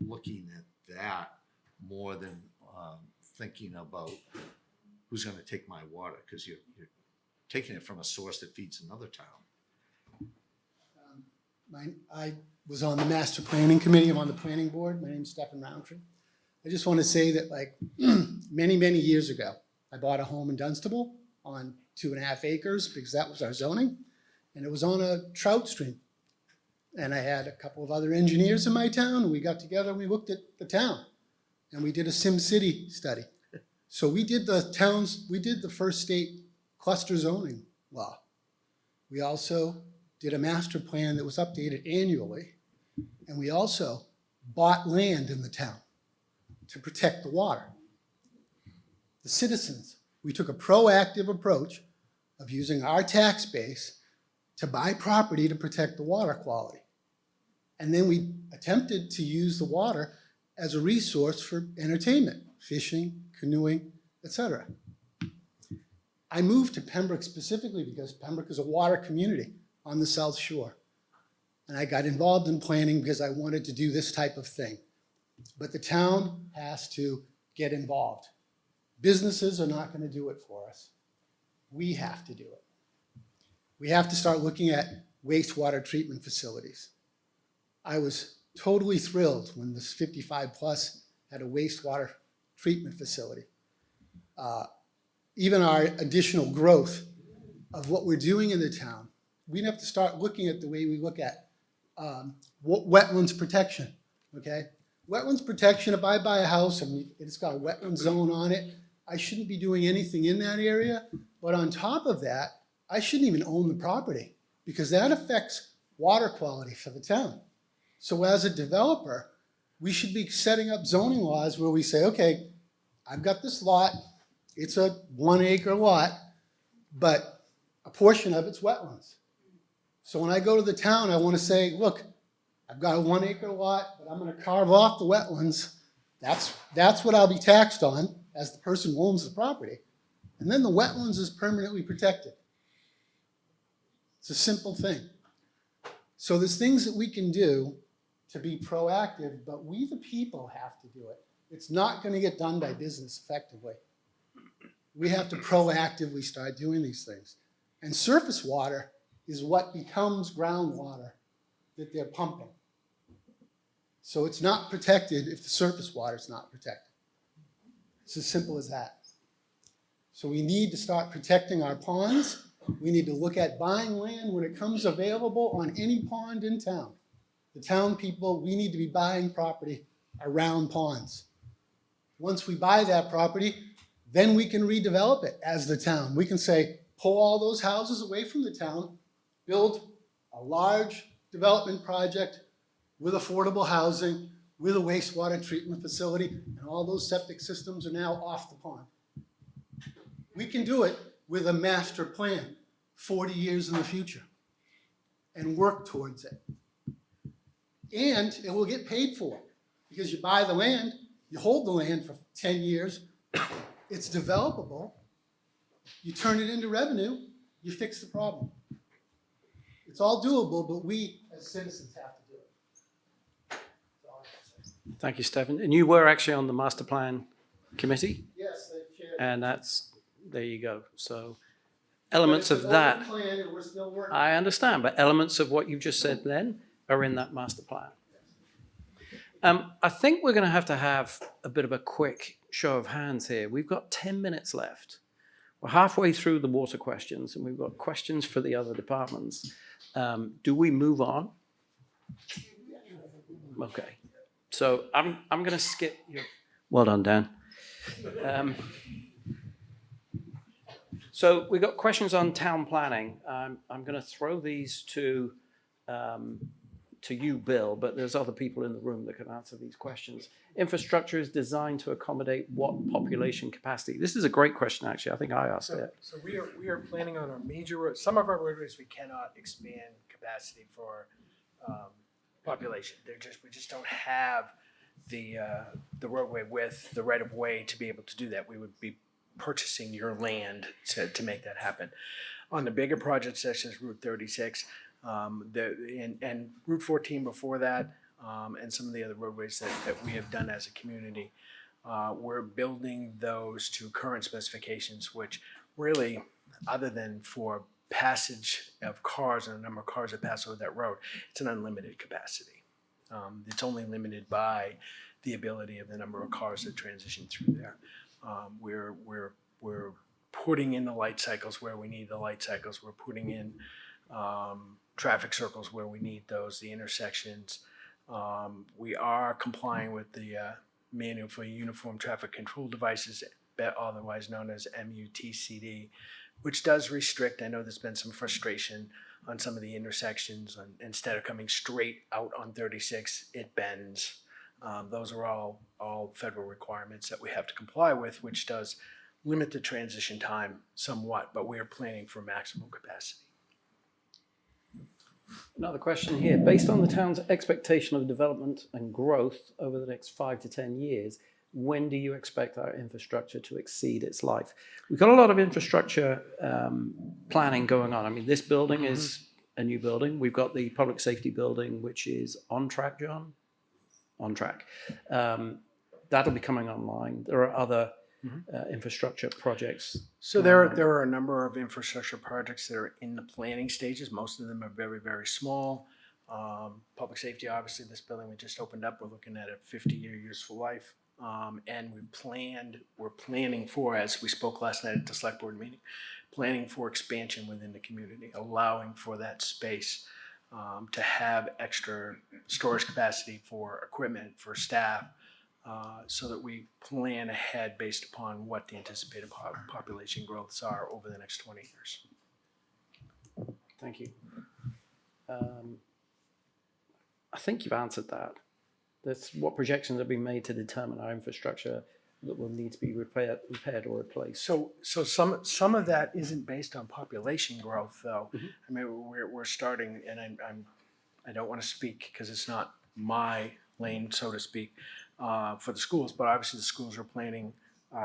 [SPEAKER 7] looking at that more than thinking about who's going to take my water, because you're taking it from a source that feeds another town.
[SPEAKER 3] I was on the master planning committee. I'm on the planning board. My name's Stephen Roundtree. I just want to say that, like, many, many years ago, I bought a home in Dunstable on 2.5 acres because that was our zoning, and it was on a trout stream. And I had a couple of other engineers in my town, and we got together and we looked at the town, and we did a SimCity study. So we did the first state cluster zoning law. We also did a master plan that was updated annually, and we also bought land in the town to protect the water. The citizens, we took a proactive approach of using our tax base to buy property to protect the water quality. And then we attempted to use the water as a resource for entertainment, fishing, canoeing, etc. I moved to Pembroke specifically because Pembroke is a water community on the South Shore. And I got involved in planning because I wanted to do this type of thing. But the town has to get involved. Businesses are not going to do it for us. We have to do it. We have to start looking at wastewater treatment facilities. I was totally thrilled when this 55 plus had a wastewater treatment facility. Even our additional growth of what we're doing in the town, we have to start looking at the way we look at wetlands protection, okay? Wetlands protection, if I buy a house and it's got a wetland zone on it, I shouldn't be doing anything in that area. But on top of that, I shouldn't even own the property because that affects water quality for the town. So as a developer, we should be setting up zoning laws where we say, okay, I've got this lot, it's a 1 acre lot, but a portion of it's wetlands. So when I go to the town, I want to say, look, I've got a 1 acre lot, but I'm going to carve off the wetlands. That's what I'll be taxed on as the person who owns the property. And then the wetlands is permanently protected. It's a simple thing. So there's things that we can do to be proactive, but we the people have to do it. It's not going to get done by business effectively. We have to proactively start doing these things. And surface water is what becomes groundwater that they're pumping. So it's not protected if the surface water is not protected. It's as simple as that. So we need to start protecting our ponds. We need to look at buying land when it comes available on any pond in town. The town people, we need to be buying property around ponds. Once we buy that property, then we can redevelop it as the town. We can say, pull all those houses away from the town, build a large development project with affordable housing, with a wastewater treatment facility, and all those septic systems are now off the pond. We can do it with a master plan 40 years in the future and work towards it. And it will get paid for because you buy the land, you hold the land for 10 years, it's developable, you turn it into revenue, you fix the problem. It's all doable, but we as citizens have to do it. That's all I can say.
[SPEAKER 1] Thank you, Stephen. And you were actually on the master plan committee,
[SPEAKER 3] Yes, they shared.
[SPEAKER 1] and that's, there you go. So elements of that,
[SPEAKER 3] Plan and we're still working.
[SPEAKER 1] I understand, but elements of what you just said then are in that master plan. I think we're going to have a bit of a quick show of hands here. We've got 10 minutes left. We're halfway through the water questions, and we've got questions for the other departments. Do we move on? Okay. So I'm going to skip your... Well done, Dan. So we've got questions on town planning. I'm going to throw these to you, Bill, but there's other people in the room that can answer these questions. Infrastructure is designed to accommodate what population capacity? This is a great question, actually. I think I asked it.
[SPEAKER 3] So we are planning on our major roads. Some of our roadways we cannot expand capacity for population. We just don't have the roadway width, the right of way to be able to do that. We would be purchasing your land to make that happen. On the bigger projects such as Route 36 and Route 14 before that, and some of the other roadways that we have done as a community, we're building those to current specifications, which really, other than for passage of cars and the number of cars that pass over that road, it's an unlimited capacity. It's only limited by the ability of the number of cars that transition through there. We're putting in the light cycles where we need the light cycles. We're putting in traffic circles where we need those, the intersections. We are complying with the Manual for Uniform Traffic Control Devices, otherwise known as MUTCD, which does restrict. I know there's been some frustration on some of the intersections. Instead of coming straight out on 36, it bends. Those are all federal requirements that we have to comply with, which does limit the transition time somewhat, but we are planning for maximum capacity.
[SPEAKER 1] Another question here. Based on the town's expectation of development and growth over the next 5 to 10 years, when do you expect our infrastructure to exceed its life? We've got a lot of infrastructure planning going on. I mean, this building is a new building. We've got the public safety building, which is on track, John? On track. That'll be coming online. There are other infrastructure projects?
[SPEAKER 3] So there are a number of infrastructure projects that are in the planning stages. Most of them are very, very small. Public safety, obviously, this building we just opened up, we're looking at a 50-year useful life. And we're planning for, as we spoke last night at the select board meeting, planning for expansion within the community, allowing for that space to have extra storage capacity for equipment, for staff, so that we plan ahead based upon what the anticipated population growths are over the next 20 years.
[SPEAKER 1] Thank you. I think you've answered that. That's what projections have been made to determine our infrastructure that will need to be repaired or replaced.
[SPEAKER 3] So some of that isn't based on population growth, though. I mean, we're starting, and I don't want to speak because it's not my lane, so to speak, for the schools. But obviously, the schools are planning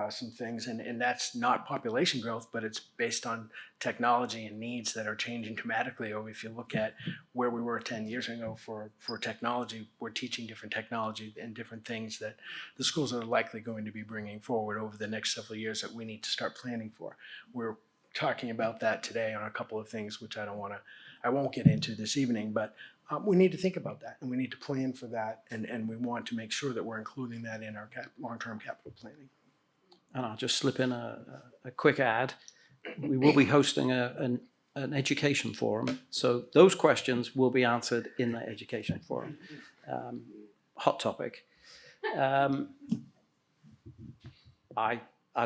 [SPEAKER 3] some things, and that's not population growth, but it's based on technology and needs that are changing dramatically. Or if you look at where we were 10 years ago for technology, we're teaching different technology and different things that the schools are likely going to be bringing forward over the next several years that we need to start planning for. We're talking about that today on a couple of things, which I won't get into this evening, but we need to think about that, and we need to plan for that, and we want to make sure that we're including that in our long-term capital planning.
[SPEAKER 1] And I'll just slip in a quick ad. We will be hosting an education forum. So those questions will be answered in the education forum. Hot topic. I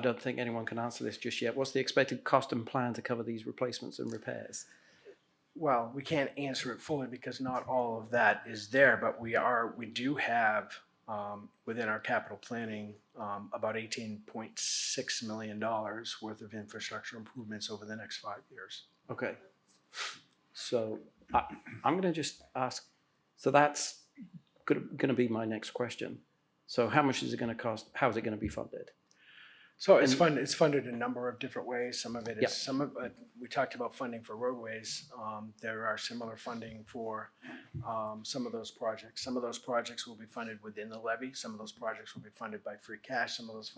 [SPEAKER 1] don't think anyone can answer this just yet. What's the expected cost and plan to cover these replacements and repairs?
[SPEAKER 3] Well, we can't answer it fully because not all of that is there, but we do have within our capital planning about $18.6 million worth of infrastructure improvements over the next 5 years.
[SPEAKER 1] Okay. So I'm going to just ask, so that's going to be my next question. So how much is it going to cost? How is it going to be funded?
[SPEAKER 3] So it's funded a number of different ways. Some of it is we talked about funding for roadways. There are similar funding for some of those projects. Some of those projects will be funded within the levy. Some of those projects will be funded by free cash. Some of those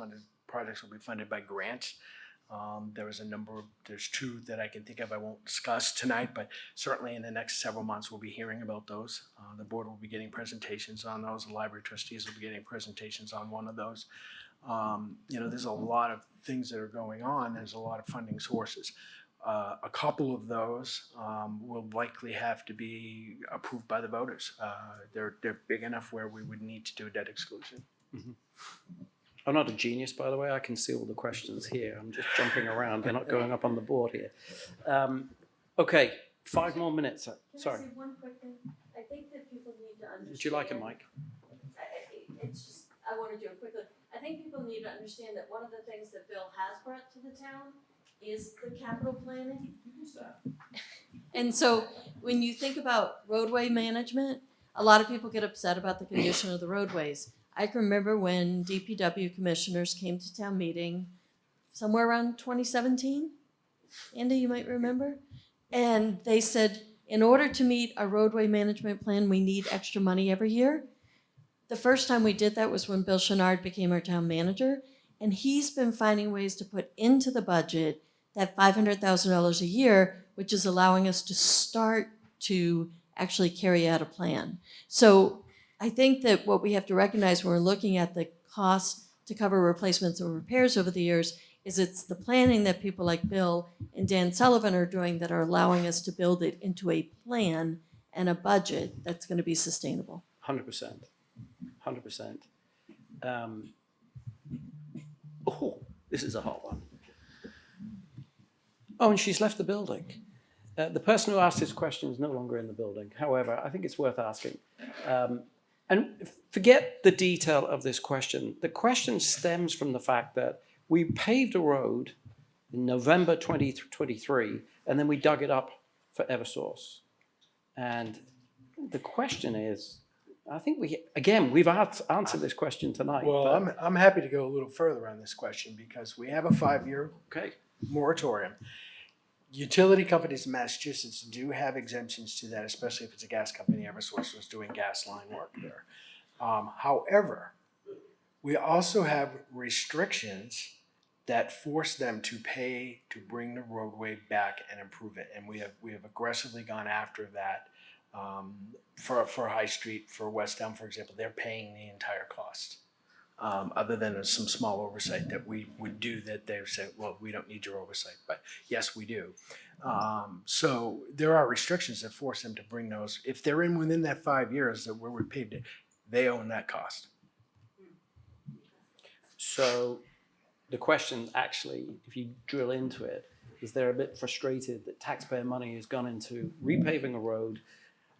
[SPEAKER 3] projects will be funded by grants. There's two that I can think of I won't discuss tonight, but certainly in the next several months we'll be hearing about those. The board will be getting presentations on those. The library trustees will be getting presentations on one of those. There's a lot of things that are going on. There's a lot of funding sources. A couple of those will likely have to be approved by the voters. They're big enough where we would need to do a debt exclusion.
[SPEAKER 1] Mm-hmm. I'm not a genius, by the way. I can see all the questions here. I'm just jumping around. They're not going up on the board here. Okay, 5 more minutes. Sorry.
[SPEAKER 8] Can I say one quick thing? I think that people need to understand.
[SPEAKER 1] Would you like it, Mike?
[SPEAKER 8] It's just, I want to do it quickly. I think people need to understand that one of the things that Bill has brought to the town is the capital planning. Who's that? And so when you think about roadway management, a lot of people get upset about the condition of the roadways. I can remember when DPW commissioners came to town meeting somewhere around 2017. Andy, you might remember. And they said, in order to meet our roadway management plan, we need extra money every year. The first time we did that was when Bill Chenard became our town manager, and he's been finding ways to put into the budget that $500,000 a year, which is allowing us to start to actually carry out a plan. So I think that what we have to recognize when we're looking at the costs to cover replacements or repairs over the years is it's the planning that people like Bill and Dan Sullivan are doing that are allowing us to build it into a plan and a budget that's going to be sustainable.
[SPEAKER 1] 100%. 100%. This is a hot one. Oh, and she's left the building. The person who asked this question is no longer in the building. However, I think it's worth asking. And forget the detail of this question. The question stems from the fact that we paved a road in November 2023, and then we dug it up for Eversource. And the question is, I think we've answered this question tonight.
[SPEAKER 3] Well, I'm happy to go a little further on this question because we have a 5-year moratorium. Utility companies in Massachusetts do have exemptions to that, especially if it's a gas company. Eversource was doing gas line work there. However, we also have restrictions that force them to pay to bring the roadway back and improve it. And we have aggressively gone after that. For High Street, for West Elm, for example, they're paying the entire cost. Other than some small oversight that we would do that they say, well, we don't need your oversight, but yes, we do. So there are restrictions that force them to bring those. If they're within that 5 years that where we paved it, they own that cost.
[SPEAKER 1] So the question actually, if you drill into it, is they're a bit frustrated that taxpayer money has gone into repaving a road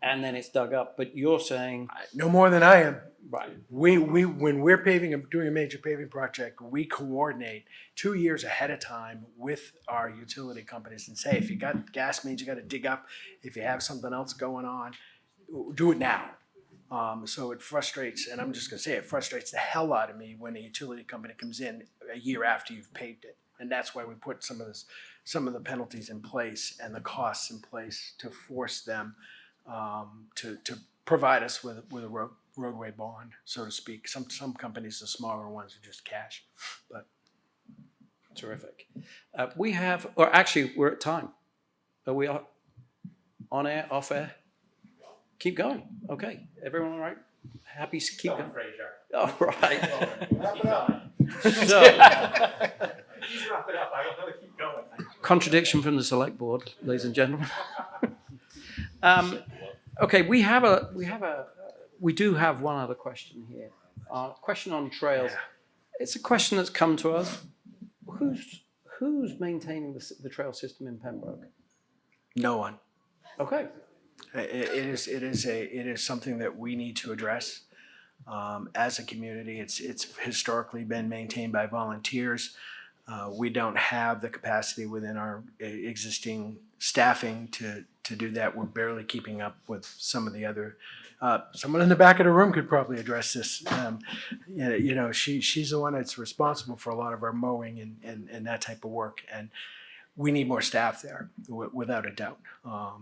[SPEAKER 1] and then it's dug up, but you're saying...
[SPEAKER 3] No more than I am.
[SPEAKER 1] Right.
[SPEAKER 3] We when we're paving and doing a major paving project, we coordinate 2 years ahead of time with our utility companies and say, if you got gas mains you got to dig up, if you have something else going on, do it now. So it frustrates, and I'm just going to say it frustrates the hell out of me when a utility company comes in a year after you've paved it. And that's why we put some of the penalties in place and the costs in place to force them to provide us with a roadway bond, so to speak. Some companies, the smaller ones, are just cash. But
[SPEAKER 1] terrific. We have, or actually, we're at time. Are we on air, off air? Keep going. Okay. Everyone all right? Happy to keep going? All right.
[SPEAKER 11] Wrap it up.
[SPEAKER 1] So,
[SPEAKER 11] Please wrap it up. I don't know to keep going.
[SPEAKER 1] contradiction from the select board, ladies and gentlemen. Okay, we do have one other question here. Question on trails. It's a question that's come to us. Who's maintaining the trail system in Pembroke?
[SPEAKER 3] no one.
[SPEAKER 1] Okay.
[SPEAKER 3] It is something that we need to address as a community. It's historically been maintained by volunteers. We don't have the capacity within our existing staffing to do that. We're barely keeping up with some of the other. Someone in the back of the room could probably address this. She's the one that's responsible for a lot of our mowing and that type of work. And we need more staff there, without a doubt.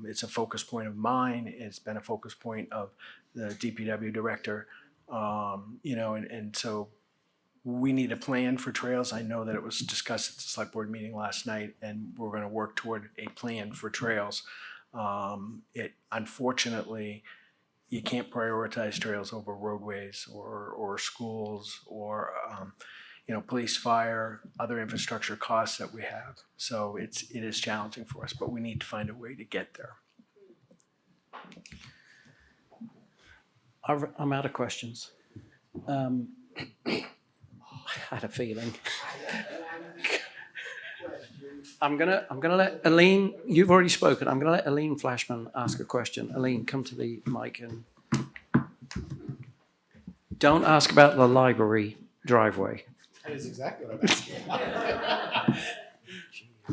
[SPEAKER 3] It's a focus point of mine. It's been a focus point of the DPW director. And so we need a plan for trails. I know that it was discussed at the select board meeting last night, and we're going to work toward a plan for trails. Unfortunately, you can't prioritize trails over roadways or schools or police, fire, other infrastructure costs that we have. So it is challenging for us, but we need to find a way to get there.
[SPEAKER 1] I'm out of questions. I had a feeling. I'm gonna let Aline. You've already spoken. I'm gonna let Aline Flashman ask a question. Aline, come to the mic and don't ask about the library driveway.
[SPEAKER 11] That is exactly what I'm asking.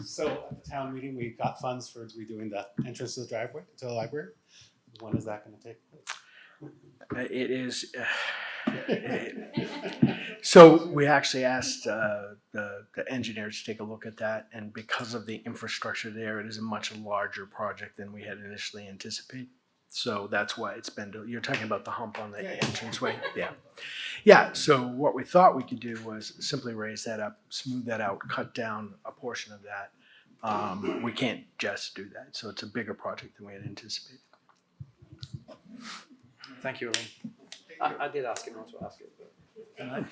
[SPEAKER 11] So at the town meeting, we got funds for redoing the entrance to the driveway to the library. When is that going to take place?
[SPEAKER 3] It is. So we actually asked the engineers to take a look at that, and because of the infrastructure there, it is a much larger project than we had initially anticipated. So that's why it's been. You're talking about the hump on the entranceway, yeah. So what we thought we could do was simply raise that up, smooth that out, cut down a portion of that. We can't just do that, so it's a bigger project than we had anticipated.
[SPEAKER 1] Thank you, Aline. I did ask him not to ask it. But...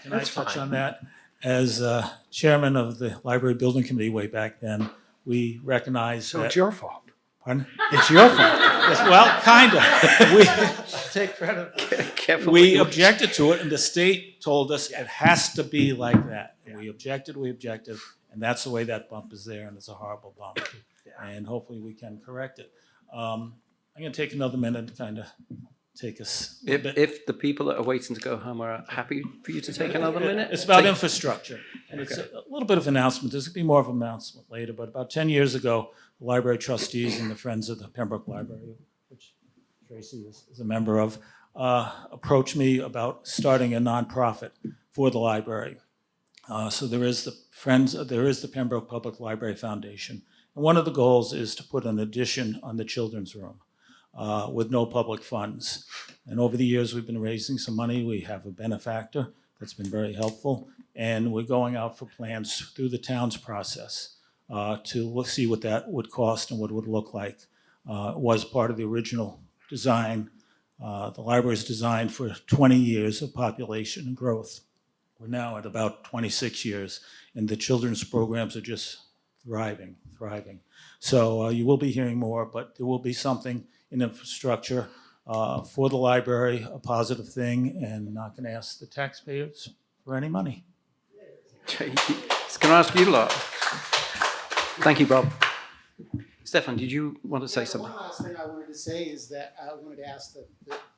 [SPEAKER 10] Can I touch on that? As chairman of the library building committee way back then, we recognized
[SPEAKER 3] So
[SPEAKER 10] that...
[SPEAKER 3] it's your fault.
[SPEAKER 10] Pardon?
[SPEAKER 3] It's your fault.
[SPEAKER 10] Well, kind of. We take credit.
[SPEAKER 1] Careful.
[SPEAKER 10] We objected to it, and the state told us it has to be like that. And we objected, and that's the way that bump is there, and it's a horrible bump. And hopefully we can correct it. I'm going to take another minute to kind of take us.
[SPEAKER 1] If the people that are waiting to go home are happy for you to take another minute,
[SPEAKER 10] it's about infrastructure, and it's a little bit of an announcement. There's going to be more of an announcement later, but about 10 years ago, the library trustees and the Friends of the Pembroke Library, which Tracy is a member of, approached me about starting a nonprofit for the library. So there is the Pembroke Public Library Foundation, and one of the goals is to put an addition on the children's room. With no public funds. And over the years, we've been raising some money. We have a benefactor That's been very helpful. And we're going out for plans through the town's process to see what that would cost and what it would look like. It was part of the original design. The library is designed for 20 years of population and growth. We're now at about 26 years, and the children's programs are just thriving. So you will be hearing more, but there will be something in infrastructure for the library, a positive thing, and not going to ask the taxpayers for any money.
[SPEAKER 1] It's going to ask you a lot. Thank you, Bob. Stefan, did you want to say something?
[SPEAKER 12] One last thing I wanted to say is that I wanted to ask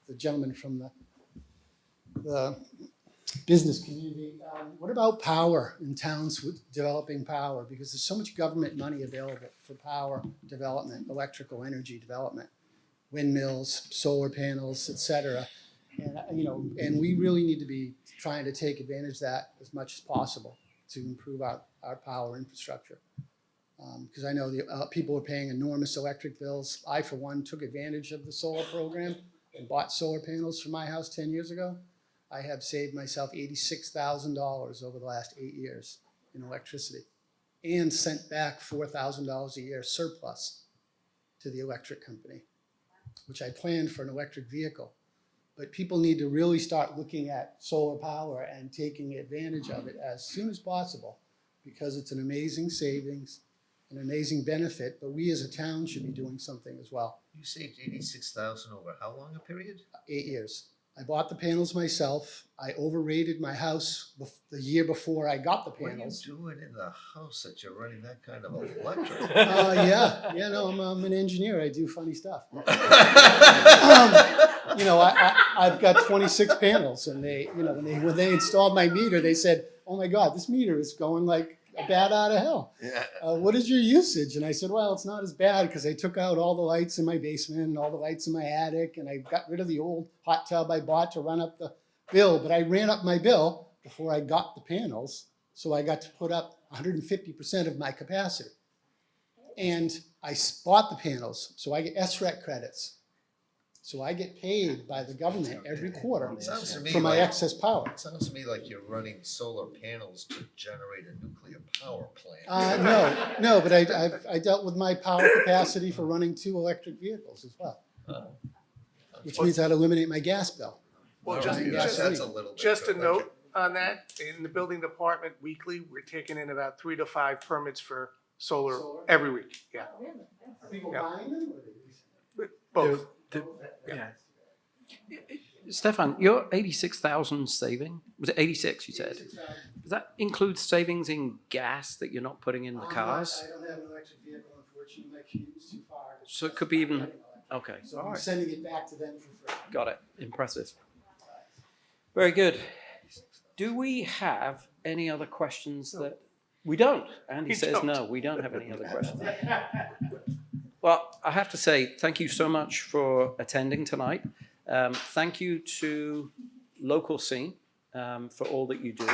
[SPEAKER 12] the gentleman from the business community, what about power in towns with developing power? Because there's so much government money available for power development, electrical energy development, windmills, solar panels, et cetera. And we really need to be trying to take advantage of that as much as possible to improve our power infrastructure. Because I know people are paying enormous electric bills. I, for one, took advantage of the solar program and bought solar panels for my house 10 years ago. I have saved myself $86,000 over the last 8 years in electricity and sent back $4,000 a year surplus to the electric company, which I planned for an electric vehicle. But people need to really start looking at solar power and taking advantage of it as soon as possible, because it's an amazing savings, an amazing benefit, but we as a town should be doing something as well.
[SPEAKER 7] You saved 86,000 over how long a period?
[SPEAKER 12] 8 years. I bought the panels myself. I overrated my house the year before I got the panels.
[SPEAKER 7] What are you doing in the house that you're running that kind of electric?
[SPEAKER 12] No, I'm an engineer. I do funny stuff. I've got 26 panels, and when they installed my meter, they said, "Oh my God, this meter is going like a bat out of hell. What is your usage?" And I said, well, it's not as bad because I took out all the lights in my basement and all the lights in my attic, and I got rid of the old hot tub I bought to run up the bill. But I ran up my bill before I got the panels, so I got to put up 150% of my capacity. And I bought the panels, so I get SREC credits. So I get paid by the government every quarter for my excess power.
[SPEAKER 7] It sounds to me like you're running solar panels to generate a nuclear power plant.
[SPEAKER 12] No, but I dealt with my power capacity for running 2 electric vehicles as well, which means I'd eliminate my gas bill.
[SPEAKER 2] Well,
[SPEAKER 7] That's a little bit
[SPEAKER 2] just a
[SPEAKER 7] good.
[SPEAKER 2] note on that, in the building department weekly, we're taking in about 3 to 5 permits for solar every week. Yeah,
[SPEAKER 12] Are people buying them?
[SPEAKER 2] both.
[SPEAKER 1] Stefan, your 86,000 saving, was it 86 you said? Does that include savings in gas that you're not putting in the cars?
[SPEAKER 12] I don't have an electric vehicle, unfortunately. My commute's too far.
[SPEAKER 1] So it could be even, okay.
[SPEAKER 12] So I'm sending it back to them for free.
[SPEAKER 1] Got it. Impressive. Very good. Do we have any other questions that, we don't. Andy says no, we don't have any other questions. Well, I have to say thank you so much for attending tonight. Thank you to Local Scene for all that you do.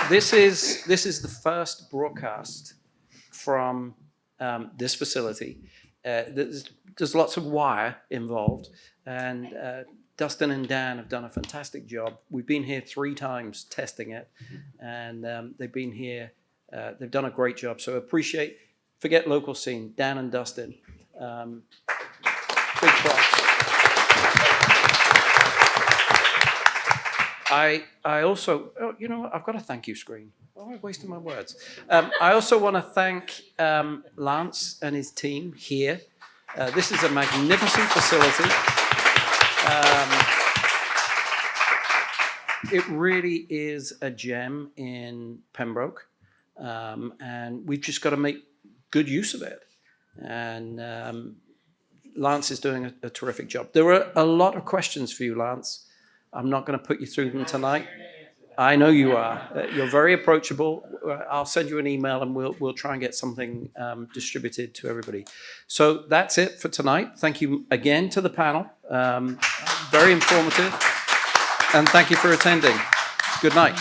[SPEAKER 1] This is the first broadcast from this facility. There's lots of wire involved, and Dustin and Dan have done a fantastic job. We've been here 3 times testing it, and they've been here. They've done a great job. So forget Local Scene, Dan and Dustin. Big props. I also, I've got a thank you screen. Oh, I wasted my words. I also want to thank Lance and his team here. This is a magnificent facility. It really is a gem in Pembroke, and we've just got to make good use of it. And Lance is doing a terrific job. There are a lot of questions for you, Lance. I'm not going to put you through them tonight. I know you are. You're very approachable. I'll send you an email and we'll try and get something distributed to everybody. So that's it for tonight. Thank you again to the panel. Very informative. And thank you for attending. Good night.